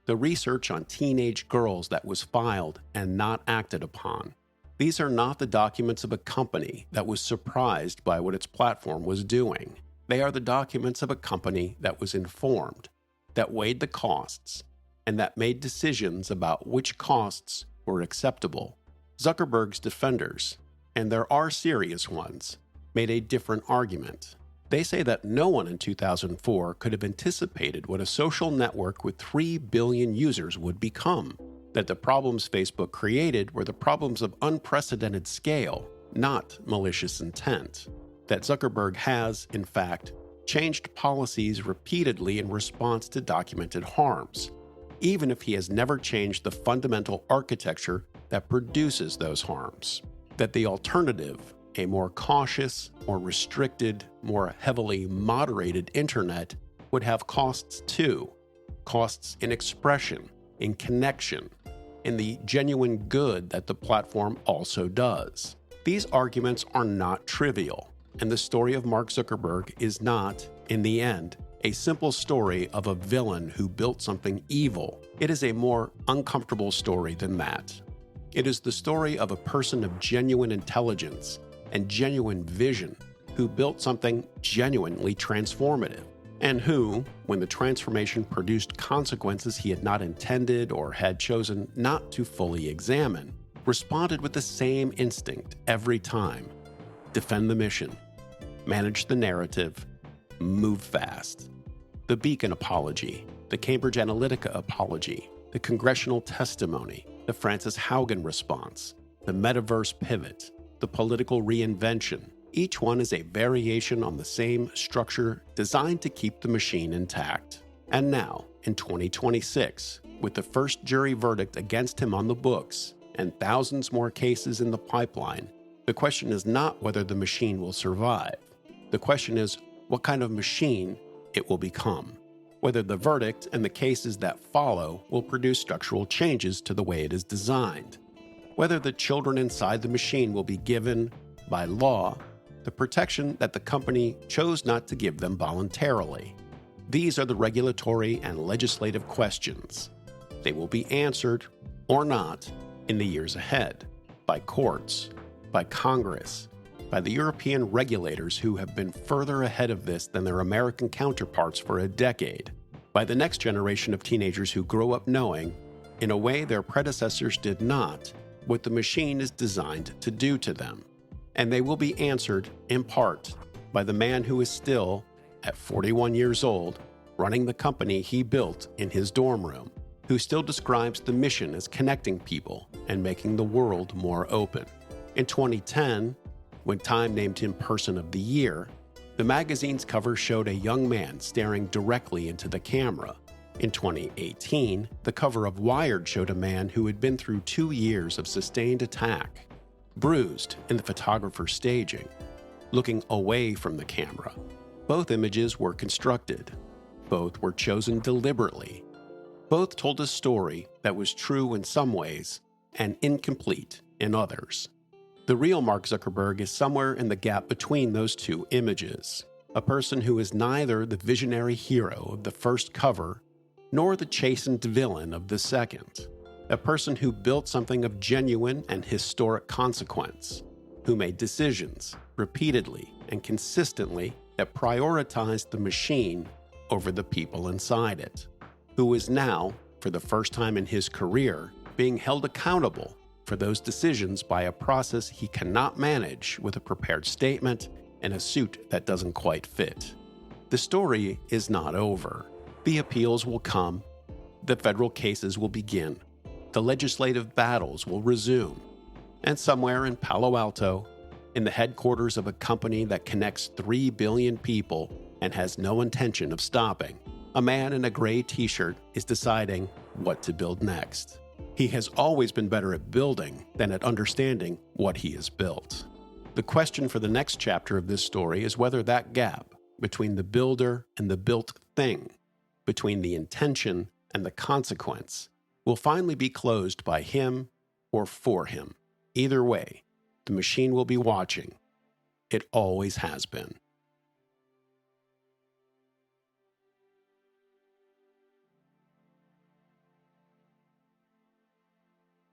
the research on teenage girls that was filed and not acted upon. These are not the documents of a company that was surprised by what its platform was doing. They are the documents of a company that was informed, that weighed the costs, and that made decisions about which costs were acceptable. Zuckerberg's defenders, and there are serious ones, made a different argument. They say that no one in 2004 could have anticipated what a social network with 3 billion users would become. That the problems Facebook created were the problems of unprecedented scale, not malicious intent. That Zuckerberg has, in fact, changed policies repeatedly in response to documented harms, even if he has never changed the fundamental architecture that produces those harms. That the alternative, a more cautious, more restricted, more heavily moderated internet, would have costs too. Costs in expression, in connection, in the genuine good that the platform also does. These arguments are not trivial, and the story of Mark Zuckerberg is not, in the end, a simple story of a villain who built something evil. It is a more uncomfortable story than that. It is the story of a person of genuine intelligence and genuine vision who built something genuinely transformative, and who, when the transformation produced consequences he had not intended or had chosen not to fully examine, responded with the same instinct every time: defend the mission, manage the narrative, move fast. The Beacon apology, the Cambridge Analytica apology, the congressional testimony, the Frances Haugen response, the metaverse pivot, the political reinvention. Each one is a variation on the same structure designed to keep the machine intact. And now, in 2026, with the first jury verdict against him on the books and thousands more cases in the pipeline, the question is not whether the machine will survive. The question is what kind of machine it will become. Whether the verdict and the cases that follow will produce structural changes to the way it is designed. whether the children inside the machine will be given, by law, the protection that the company chose not to give them voluntarily. These are the regulatory and legislative questions. They will be answered, or not, in the years ahead, by courts, by Congress, by the European regulators who have been further ahead of this than their American counterparts for a decade, by the next generation of teenagers who grow up knowing, in a way their predecessors did not, what the machine is designed to do to them. And they will be answered, in part, by the man who is still, at 41 years old, running the company he built in his dorm room, who still describes the mission as connecting people and making the world more open. In 2010, when Time named him Person of the Year, the magazine's cover showed a young man staring directly into the camera. In 2018, the cover of Wired showed a man who had been through 2 years of sustained attack, bruised in the photographer's staging, looking away from the camera. Both images were constructed. Both were chosen deliberately. Both told a story that was true in some ways and incomplete in others. The real Mark Zuckerberg is somewhere in the gap between those two images, a person who is neither the visionary hero of the first cover nor the chastened villain of the second, a person who built something of genuine and historic consequence, who made decisions repeatedly and consistently that prioritized the machine over the people inside it, who is now, for the first time in his career, being held accountable for those decisions by a process he cannot manage with a prepared statement and a suit that doesn't quite fit. The story is not over. The appeals will come. The federal cases will begin. The legislative battles will resume. And somewhere in Palo Alto, in the headquarters of a company that connects 3 billion people and has no intention of stopping, a man in a gray t-shirt is deciding what to build next. He has always been better at building than at understanding what he has built. The question for the next chapter of this story is whether that gap between the builder and the built thing, between the intention and the consequence, will finally be closed by him or for him. Either way, the machine will be watching. It always has been.